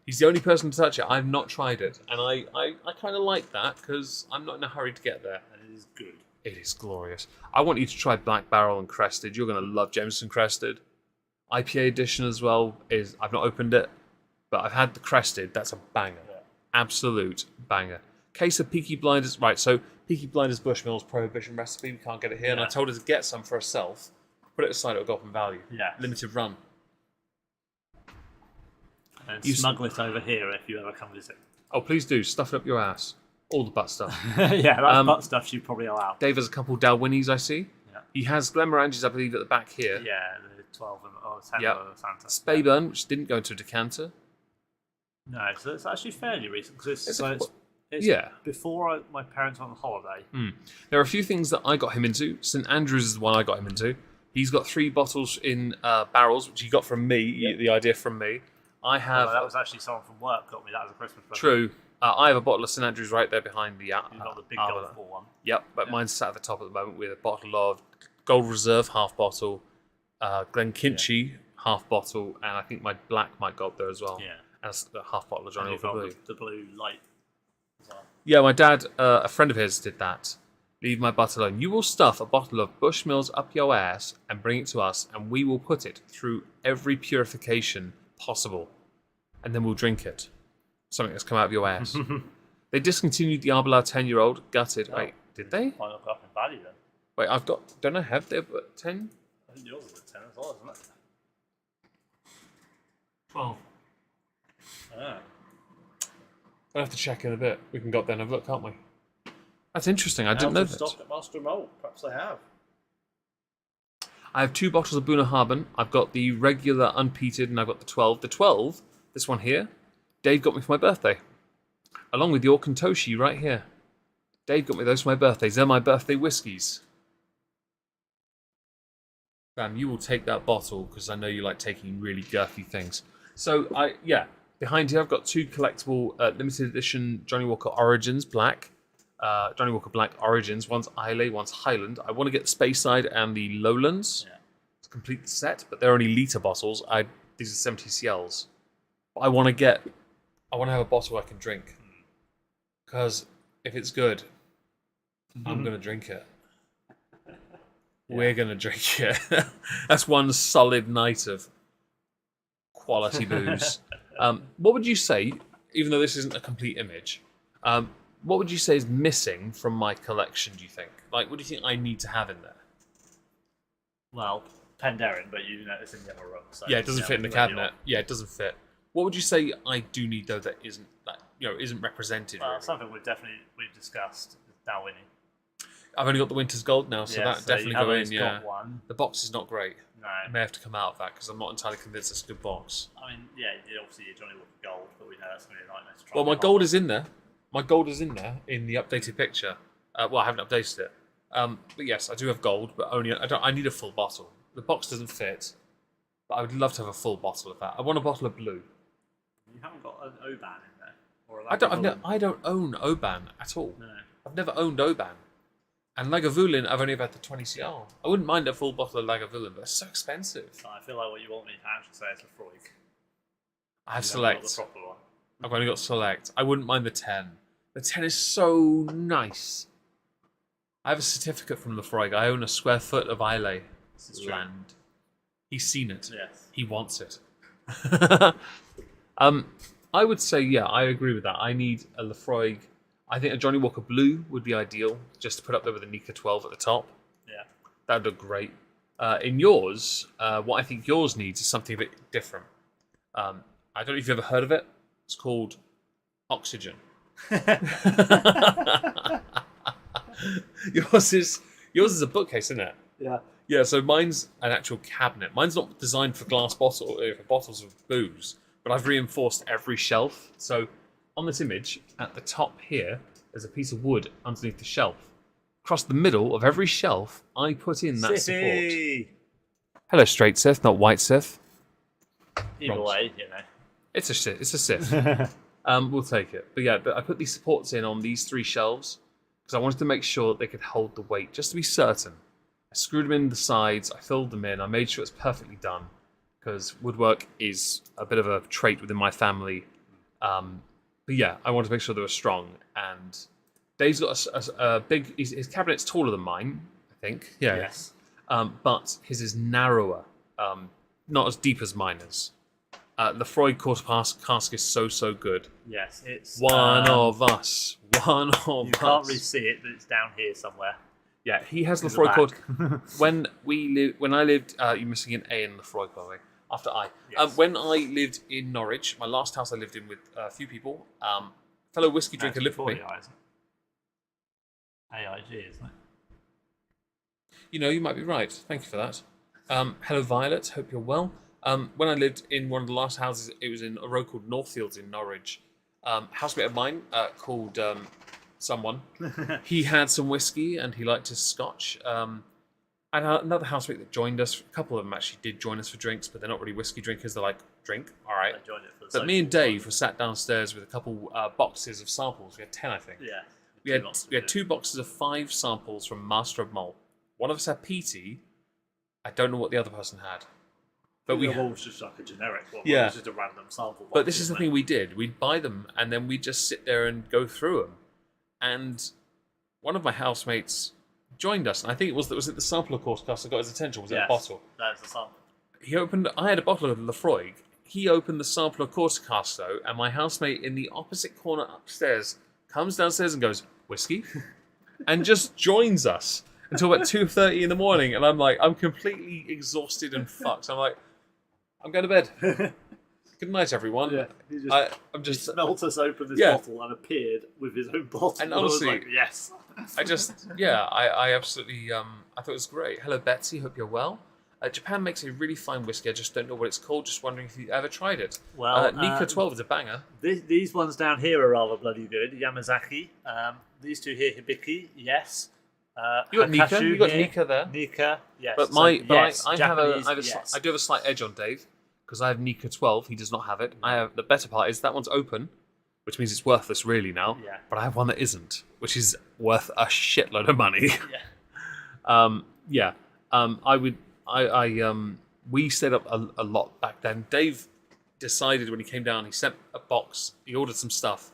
He's the only person to touch it. I've not tried it. And I kind of like that, because I'm not in a hurry to get there. And it is good. It is glorious. I want you to try Black Barrel and Crested. You're going to love Jameson Crested. IPA edition as well is... I've not opened it, but I've had the Crested. That's a banger. Yeah. Absolute banger. Case of Peaky Blinders. Right, so Peaky Blinders Bushmills Prohibition recipe. We can't get it here. And I Yeah. told her to get some for herself. Put it aside, it'll go up in value. Yeah. Limited run. And You smuggle it over here if you ever come visit. Oh, please do. Stuff it up your ass. All the butt stuff. Yeah, that's butt stuff you probably allow. Dave has a couple Dalwhinnies, I see. Yeah. He has Glenmorangies, I believe, at the back here. Yeah, the 12 and 10 Yep. of Santa. Speyburn, which didn't go into a decanter. No, so it's actually fairly recent because it's yeah. before my parents went on holiday. There are a few things that I got him into. St Andrews is the one I got him into. He's got 3 bottles in barrels, which he got from me, Yep. the idea from me. I have... That was actually someone from work got me that as a Christmas present. True. I have a bottle of St Andrews right there behind the... You've got the big Arbor. Golf Ball one. Yep, but mine's sat at the top at the moment with a bottle of Gold Reserve, half bottle, Glenkinchie, half bottle, and I think my black might go up there as well. Yeah. And a half bottle of Johnnie And you've Walker got Blue. the blue light as well. Yeah, my dad, a friend of his, did that. Leave my butt alone. You will stuff a bottle of Bushmills up your ass and bring it to us, and we will put it through every purification possible, and then we'll drink it. Something that's come out of your ass. They discontinued the Arbala 10-year-old. Gutted. Oh. Wait, did they? Might not go up in value then. Wait, I've got... Don't I have their 10? I think yours is a 10 as well, isn't it? 12. Yeah. We'll have to check in a bit. We can go up there and have a look, can't we? That's interesting. I didn't Out know of that. stock at Master Malt. Perhaps they have. I have 2 bottles of Bunnahabhain. I've got the regular unpeated and I've got the 12. The 12, this one here, Dave got me for my birthday. Along with the Orkantoshi right here. Dave got me those for my birthdays. They're my birthday whiskies. Bam, you will take that bottle because I know you like taking really girthy things. So, behind here I've got 2 collectible limited edition Johnnie Walker Origins Black. Johnnie Walker Black Origins. One's Islay, one's Highland. I want to get the Speyside and the Lowlands to complete the set, but they're only litre bottles. These are 70 CLs. But I want to have a bottle I can drink. Because if it's good, I'm going to drink it. We're going to drink it. That's one solid night of quality booze. What would you say, even though this isn't a complete image, what would you say is missing from my collection, do you think? Like, what do you think I need to have in there? Well, Penderyn, but you know it's in the other room. So Yeah, it doesn't fit in the cabinet. Yeah, it doesn't fit. What would you say I do need, though, that isn't represented? Well, Really? something we've discussed is Dalwhinnie. I've only got the Winter's Gold now, so that so definitely you have go in. always Yeah, got one. the box is not great. No. I may have to come out of that because I'm not entirely convinced it's a good box. I mean, yeah, obviously your Johnny Walker Gold, but we know that's going to be a nightmare to try. Well, and my get gold hold is in there. My gold is in there in the updated picture. Well, I haven't updated it. But yes, I do have gold, but only I need a full bottle. The box doesn't fit, but I would love to have a full bottle of that. I want a bottle of blue. of. You haven't got an Oban in there, or a I don't own Oban at all. No. I've never owned Oban. And Lagavulin, I've only ever had the 20CR. I wouldn't mind a full bottle of Lagavulin, but it's so expensive. So I feel like what you want me to actually say is Lefroy. I have The Select. proper one. I've only got Select. I wouldn't mind the 10. The 10 is so nice. I have a certificate from Lefroy. I own a square foot of Islay land. He's seen it. Yes. He wants it. I would say, yeah, I agree with that. I need a Lefroy. I think a Johnnie Walker Blue would be ideal, just to put up there with a Nika 12 at the top. Yeah. That would look great. In yours, what I think yours needs is something a bit different. I don't know if you've ever heard of it. It's called Oxygen. yours is a bookcase, isn't it? Yeah. Yeah, so mine's an actual cabinet. Mine's not designed for for bottles of booze, but I've reinforced every shelf. So on this image, at the top here, there's a piece of wood underneath the shelf. Across the middle of every shelf, I put in that support. Hello, straight Sith, not white Sith. Either way, you know. It's a Sith. We'll take it. But yeah, I put these supports in on these 3 shelves because I wanted to make sure they could hold the weight, just to be certain. I screwed them in the sides, I filled them in, I made sure it's perfectly done because woodwork is a bit of a trait within my family. But yeah, I wanted to make sure they were strong. And Dave's got a big... His cabinet's taller than mine, I think. Yeah. Yes. But his is narrower, not as deep as mine is. Lefroy quarter cask is so good. Yes, it's... One of us. One of us. You can't really see it, but it's down here somewhere. Yeah, he has In the Lefroy quarter... back. when I lived... you're missing an A in Lefroy, by the way. After I. Yes. When I lived in Norwich, my last house I lived in with a few people, fellow whiskey drinker lived with me. AIG, isn't it? You know, you might be right. Thank you for that. Hello, Violet. Hope you're well. When I lived in one of the last houses, it was in a road called Northfields in Norwich. Housemate of mine called someone. He had some whiskey and he liked his scotch. And another housemate that joined us. A couple of them actually did join us for drinks, but they're not really whiskey drinkers. They're like, drink, all right. I joined it for the But me and social Dave were sat downstairs with a couple boxes of samples. We had 10, I think. Yeah. We had 2 boxes of 5 samples from Master of Malt. One of us had PT. I don't know what the other person had. But the one was just like a generic one. Yeah. It was just a random sample. But this is the thing we did. We'd buy them and then we'd just sit there and go through them. And one of my housemates joined us, and I think was it the sampler course cast that got his attention? Was it a bottle? That's the sample. I had a bottle of Lefroy. He opened the sampler course cast though, and my housemate in the opposite corner upstairs comes downstairs and goes, whiskey? And just joins us until about 2:30 in the morning, and I'm like, I'm completely exhausted and fucked. I'm like, I'm going to bed. Good night, everyone. Yeah, I'm just smelt us open this bottle and appeared with his own bottle. And honestly, I was like, yes. I absolutely, I thought it was great. Hello, Betsy. Hope you're well. Japan makes a really fine whiskey. I just don't know what it's called. Just wondering if you ever tried it. Well, Nika 12 is a banger. These ones down here are rather bloody good. Yamazaki. These 2 here, Hibiki. Yes. You got Nika. You got here. Nika there. Nika. Yes. But I do have a slight edge on Dave because I have Nika 12. He does not have it. I have the better part is that one's open, which means it's worthless really now. Yeah. But I have one that isn't, which is worth a shitload of money. Yeah. We stayed up a lot back then. Dave decided when he came down, he sent a box. He ordered some stuff.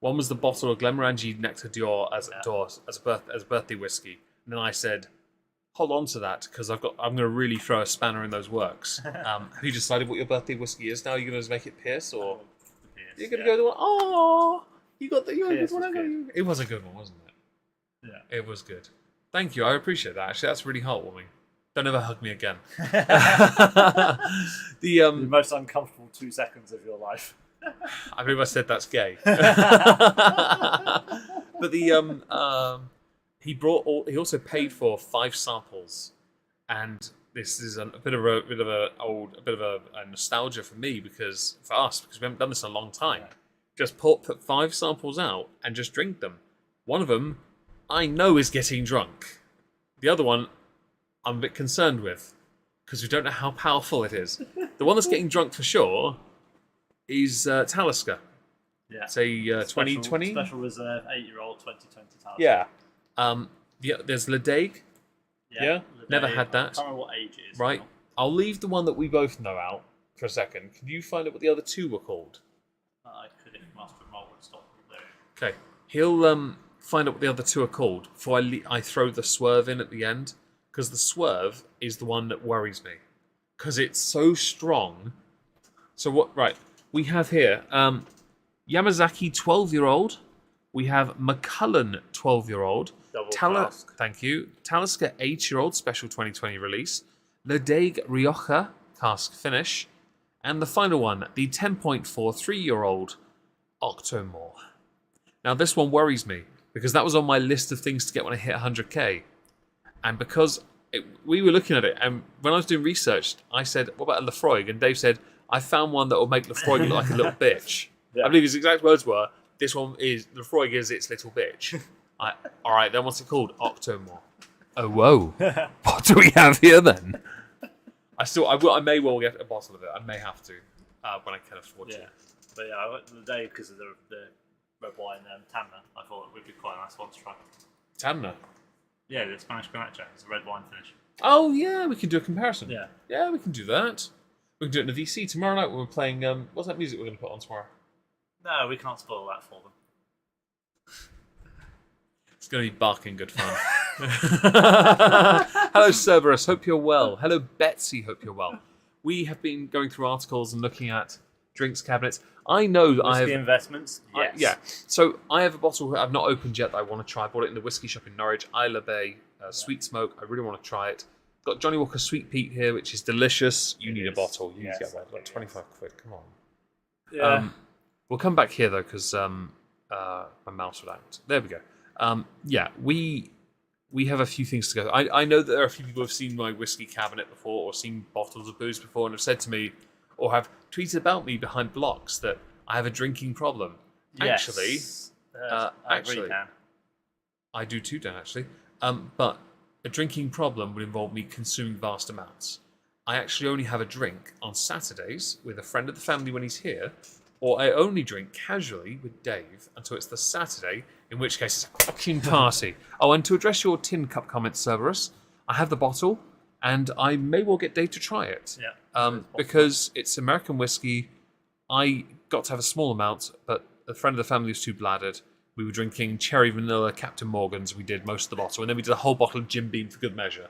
One was the bottle of Glenmorangie Nectar d'Or as a birthday whiskey, and then I said, hold on to that because I'm going to really throw a spanner in those works. Have you decided what your birthday whiskey is now? Are you going to make it Pierce or you're going to go the one? Oh, you got the good one. It was a good one, wasn't it? Yeah, it was good. Thank you. I appreciate that. Actually, that's really heartwarming. Don't ever hug me again. The most uncomfortable 2 seconds of your life. I believe I said that's gay. But He also paid for 5 samples, and this is a bit of a nostalgia for me because we haven't done this in a long time. Yeah. Just put 5 samples out and just drink them. One of them, I know, is getting drunk. The other one, I'm a bit concerned with because we don't know how powerful it is. The one that's getting drunk for sure is Talisker. Yeah. It's a 2020 special reserve 8-year-old 2020 Talisker. Yeah. There's Ledaig. Yeah. Never had that. I can't remember what age it is. Right. Now. I'll leave the one that we both know out for a second. Can you find out what the other 2 were called? I could if Master Mole would stop there. Okay. He'll find out what the other 2 are called before I throw the swerve in at the end, because the swerve is the one that worries me because it's so strong. So what? Right. We have here Yamazaki 12-year-old. We have McCullen 12-year-old. Thank you. Talisker 8-year-old special 2020 release. Ledaig Rioja cask finish. And the final one, the 10.4 3-year-old Octomore. Now this one worries me because that was on my list of things to get when I hit 100k. And because we were looking at it, and when I was doing research, I said, what about a Lefroy? And Dave said, I found one that will make Lefroy look like a little bitch. Yeah. I believe his exact words were, this one is, Lefroy is its little bitch. Alright, then what's it called? Octomore. Oh, whoa. What do we have here then? I may well get a bottle of it. I may have to when I can afford to. But yeah, I went the day because of the red wine Tamna. I thought it would be quite a nice one to try. Tamna? Yeah, the Spanish Grenache. It's a red wine finish. Oh, yeah, we can do a comparison. Yeah. Yeah, we can do that. We can do it in the VC tomorrow night when we're playing. What's that music we're going to put on tomorrow? No, we can't spoil that for them. It's going to be barking good fun. Hello, Cerberus. Hope you're well. Hello, Betsy. Hope you're well. We have been going through articles and looking at drinks cabinets. I know that I have investments. Yes. So I have a bottle that I've not opened yet that I want to try. I bought it in the whiskey shop in Norwich. Isla Bay Sweet Smoke. I really want to try it. Got Johnnie Walker Sweet Peat here, which is delicious. You need a bottle. You need to get one. Like 25 quid. Come on. Yeah. We'll come back here though because my mouse would act. There we go. We have a few things to go. I know that there are a few people who have seen my whiskey cabinet before or seen bottles of booze before and have said to me or have tweeted about me behind blocks that I have a drinking problem. Yes. Actually, I do too, Dan, actually. But a drinking problem would involve me consuming vast amounts. I actually only have a drink on Saturdays with a friend of the family when he's here, or I only drink casually with Dave until it's the Saturday, in which case it's a fucking party. Oh, and to address your tin cup comment, Cerberus, I have the bottle, and I may well get Dave to try it. Yeah. Because it's American whiskey. I got to have a small amount, but a friend of the family was too bladdered. We were drinking cherry vanilla Captain Morgan's. We did most of the bottle, and then we did a whole bottle of Jim Beam for good measure.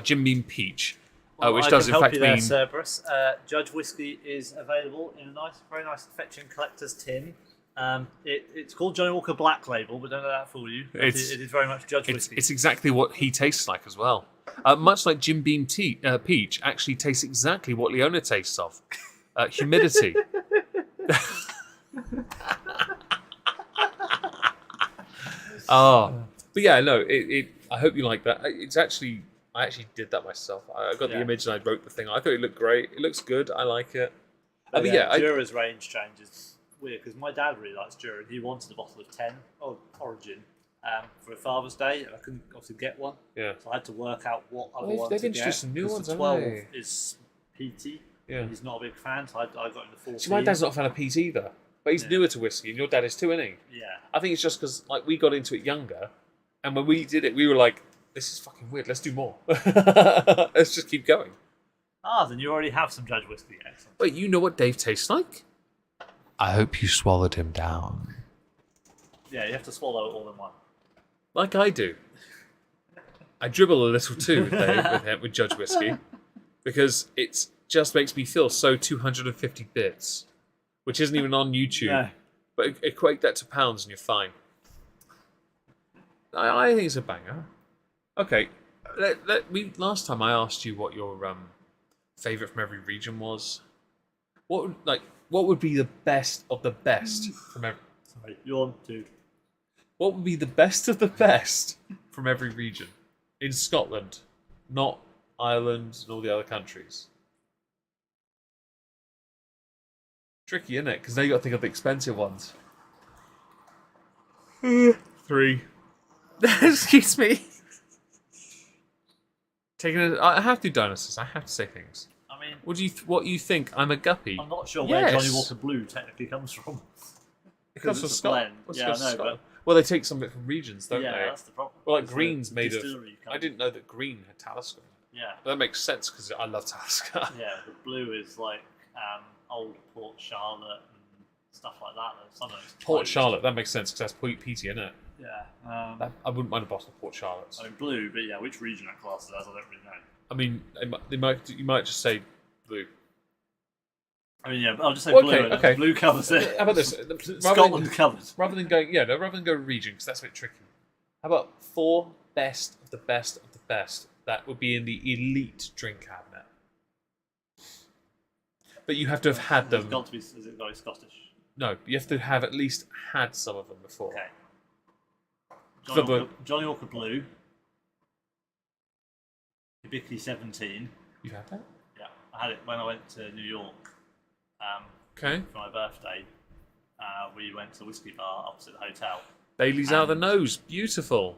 Jim Beam Peach, which does in fact mean Cerberus. Judge whiskey is available in a very nice fetching collector's tin. It's called Johnnie Walker Black Label, but don't let that fool you. It is very much Judge whiskey. It's exactly what he tastes like as well. Much like Jim Beam Peach actually tastes exactly what Leona tastes of. Humidity. But yeah, no. I hope you like that. I actually did that myself. I got the image and I wrote the thing. I thought it looked great. It looks good. I like it. Jura's range changes. Weird because my dad really likes Jura and he wanted a bottle of 10 Origin for Father's Day and I couldn't obviously get one. Yeah. So I had to work out what other ones they've to introduced some new ones, the 12 is PT. Yeah. He's not a big fan, so I got him the 14. See, my dad's not a fan of peat either. But he's newer to whiskey, and your dad is too, isn't he? Yeah. I think it's just because we got into it younger, and when we did it, we were like, this is fucking weird, let's do more. Let's just keep going. Then you already have some Judge whiskey. Excellent. Wait, you know what Dave tastes like? I hope you swallowed him down. Yeah, you have to swallow it all in one. Like I do. I dribble a little too with Dave, with Judge whiskey, because it just makes me feel so 250 bits. Which isn't even on YouTube. No. But equate that to pounds and you're fine. I think it's a banger. Okay. Last time I asked you what your favourite from every region was. What would be the best of the best from every... Sorry, you're on two. What would be the best of the best from every region in Scotland, not Ireland and all the other countries? Tricky, isn't it? Because now you got to think of the expensive ones. 3. Excuse me. I have to do dinosaurs. I have to say things. I mean, What you think? I'm a guppy. I'm not sure where Yes. Johnnie Walker Blue technically comes from. It comes from it's a Scotland. blend. Yeah, I know, but Well, they take some of it from regions, don't yeah, they? that's the problem. Well, like It's the green's made of. distillery I comes- didn't know that green had Talisker. Yeah, But that makes sense because I love Talisker. yeah. The blue is like old Port Charlotte and stuff like that. Some of it's Port closed. Charlotte, that makes sense because that's peaty, isn't it? Yeah. I wouldn't mind a bottle of Port Charlotte's. I mean, blue, but yeah, which region that classes as, I don't really know. I mean, you might just say blue. I mean, yeah, I'll just say Well, blue. okay, okay. Blue covers it. How about this? Scotland covered. Rather than going region, because that's a bit tricky. How about 4 best of the best of the best that would be in the elite drink cabinet? But you have to have had them. It's got to be. Is it very Scottish? No, you have to have at least had some of them before. Okay. Flubber. Johnnie Walker Blue. Hibiki 17. You had that? Yeah, I had it when I went to New York Okay. for my birthday. We went to the whiskey bar opposite the hotel. Bailey's out of the And- nose. Beautiful.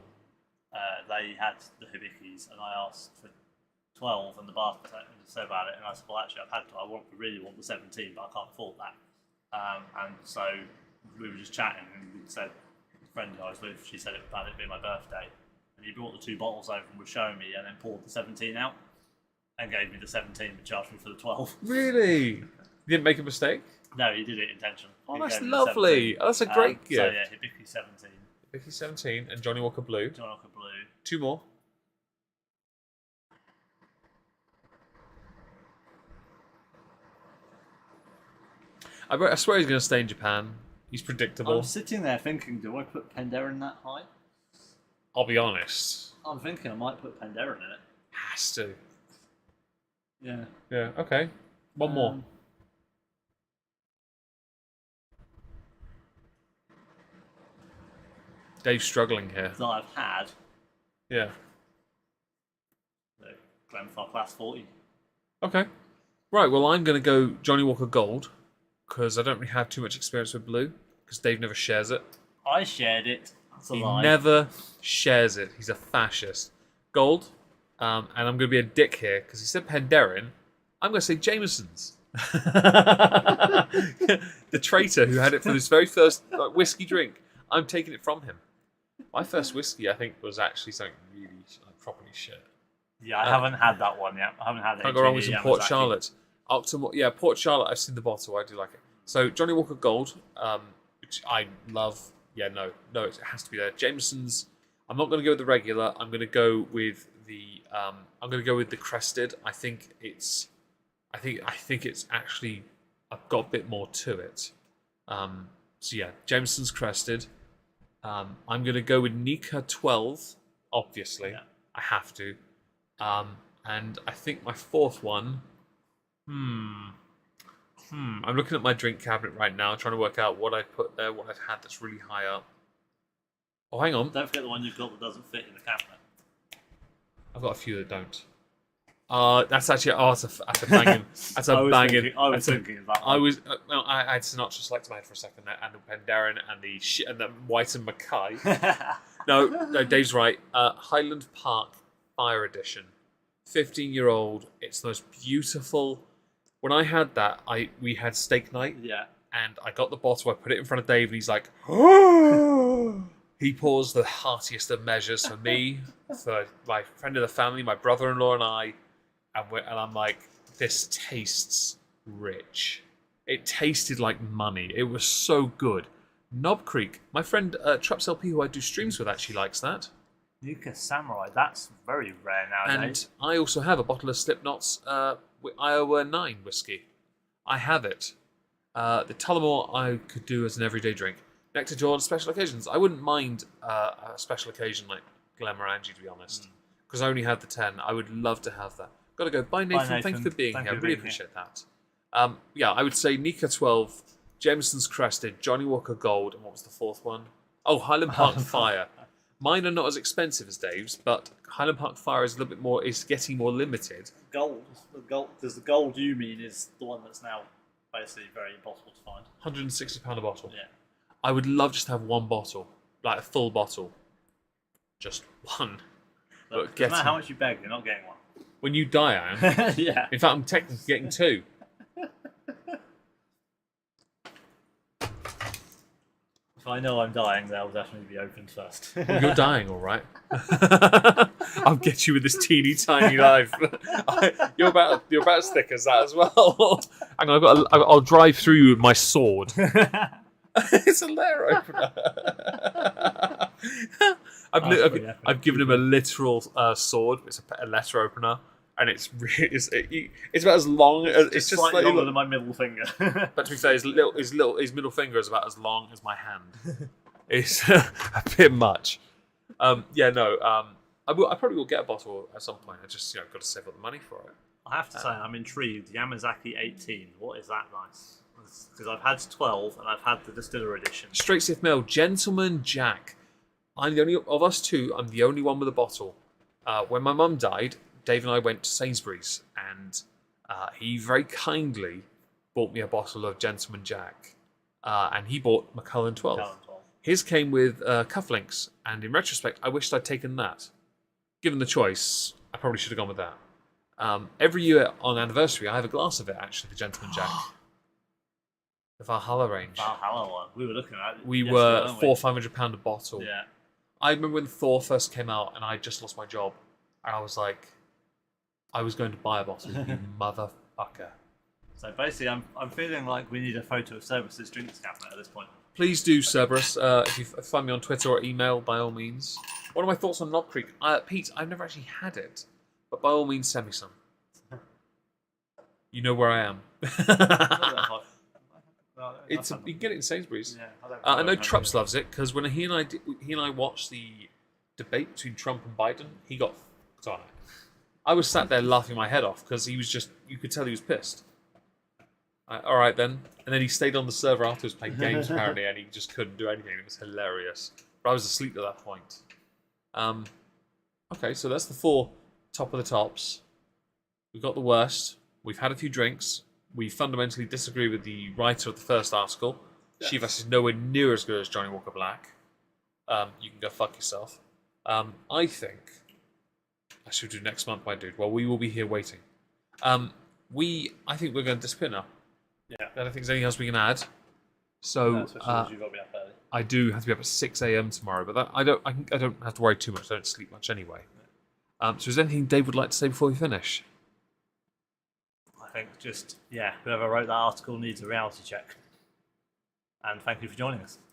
They had the Hibikis, and I asked for 12, and the bartender said about it, and I said, well, actually, I really want the 17, but I can't afford that. And so we were just chatting, and we said, the friend who I was with, she said about it being my birthday, and he brought the 2 bottles over and was showing me, and then poured the 17 out, and gave me the 17, but charged me for the 12. Really? You didn't make a mistake? No, he did it intentionally. Oh, He that's gave me the lovely. 17. Oh, that's a great gift. So yeah, Hibiki 17, Vicky 17 and Johnnie Walker Blue. Johnnie Walker Blue. 2 more. I swear he's going to stay in Japan. He's predictable. I'm sitting there thinking, do I put Penderyn that high? I'll be honest. I'm thinking I might put Penderyn in it. Has to. Yeah. Yeah, okay. One more. Dave's struggling here. That I've had Yeah. the Glenfarclas Class 40. Okay. Right, well, I'm going to go Johnnie Walker Gold because I don't really have too much experience with blue because Dave never shares it. I shared it. That's a He lie. never shares it. He's a fascist. Gold. And I'm going to be a dick here because he said Penderyn. I'm going to say Jameson's. The traitor who had it for his very first whiskey drink. I'm taking it from him. My first whiskey, I think, was actually something really properly shit. Yeah, I haven't had that one yet. I haven't had it. Can't go wrong with some Port Charlotte. Yeah, Port Charlotte. I've seen the bottle. I do like it. So Johnnie Walker Gold, which I love. Yeah, no, it has to be there. Jameson's. I'm not going to go with the regular. I'm going to go with the. I'm going to go with the crested. I think it's actually. I've got a bit more to it. So yeah, Jameson's crested. I'm going to go with Nika 12. Obviously, Yeah. I have to. And I think my 4th one. I'm looking at my drink cabinet right now, trying to work out what I put there, what I've had that's really high up. Oh, hang on. Don't forget the one you've got that doesn't fit in the cabinet. I've got a few that don't. That's actually that's a banging. That's a banging. I was thinking of that I one. was. I had Sinatra select in my head for a second there, and the Penderyn and the White and Mackay. No, Dave's right. Highland Park Fire Edition, 15-year-old. It's the most beautiful. When I had that, we had steak night, Yeah. and I got the bottle. I put it in front of Dave, and he's like, he pours the heartiest of measures for me, for my friend of the family, my brother-in-law, and I, and I'm like, this tastes rich. It tasted like money. It was so good. Knob Creek, my friend Trups LP, who I do streams with, actually likes that. Nuka Samurai, that's very rare nowadays. And I also have a bottle of Slipknot's Iowa 9 whiskey. I have it. The Tullamore I could do as an everyday drink. Nectar Jaw on special occasions. I wouldn't mind a special occasion like Glenmorangie, to be honest. Because I only had the 10. I would love to have that. Gotta go. Bye, Nathan. Nathan. Thank you for being Thank here. I you for really being appreciate that. Yeah, I would say Nika 12, Jameson's Crested, Johnnie Walker Gold, and what was the 4th one? Oh, Highland Park Fire. Mine are not as expensive as Dave's, but Highland Park Fire is a little bit more. Is getting more limited. Gold, because the gold you mean is the one that's now basically very impossible to find. £160 a bottle. Yeah. I would love just to have one bottle, like a full bottle, just one. Look, no matter how much you beg, you're not getting one. When you die, I am. Yeah. In fact, I'm technically getting two. If I know I'm dying, they'll definitely be opened first. Well, you're dying, all right. I'll get you with this teeny tiny knife. You're about as thick as that as well. Hang on, I'll drive through you with my sword. It's a letter opener. I've given him a literal sword. It's a letter opener, and it's about as long as it's just slightly longer than my middle finger. But to be fair, his middle finger is about as long as my hand. It's a bit much. I probably will get a bottle at some point. I just got to save up the money for it. I have to say, I'm intrigued. Yamazaki 18. What is that nice? Because I've had 12 and I've had the distiller edition. Straight Sith Mail, Gentleman Jack. I'm the only of us two. I'm the only one with a bottle. When my mum died, Dave and I went to Sainsbury's, and he very kindly bought me a bottle of Gentleman Jack, and he bought Macallan 12. His came with cufflinks, and in retrospect, I wished I'd taken that. Given the choice, I probably should have gone with that. Every year on anniversary, I have a glass of it, actually, the Gentleman Jack. The Valhalla range. Valhalla one. We were looking at it. We were £400-500 a bottle. Yeah. I remember when Thor first came out, and I just lost my job, and I was like, I was going to buy a bottle, you motherfucker. So basically, I'm feeling like we need a photo of Cerberus' drinks cabinet at this point. Please do, Cerberus. If you find me on Twitter or email, by all means. What are my thoughts on Knob Creek? Pete, I've never actually had it, but by all means, send me some. You know where I am. You can get it in Sainsbury's. Yeah, I know Trups loves it because when he and I watched the debate between Trump and Biden, he got fucked on it. I was sat there laughing my head off because he was you could tell he was pissed. All right then, and then he stayed on the server afterwards playing games apparently, and he just couldn't do anything. It was hilarious. But I was asleep at that point. Okay, so that's the 4 top of the tops. We've got the worst. We've had a few drinks. We fundamentally disagree with the writer of the first article. Yes. Chivas is nowhere near as good as Johnnie Walker Black. You can go fuck yourself. I think I should do next month, my dude. Well, we will be here waiting. I think we're going to disappear now. Yeah. I don't think there's anything else we can add. So you've got to be up early. I do have to be up at 6 a.m. tomorrow, but I don't have to worry too much. I don't sleep much anyway. So is there anything Dave would like to say before we finish? I think whoever wrote that article needs a reality check. And thank you for joining us.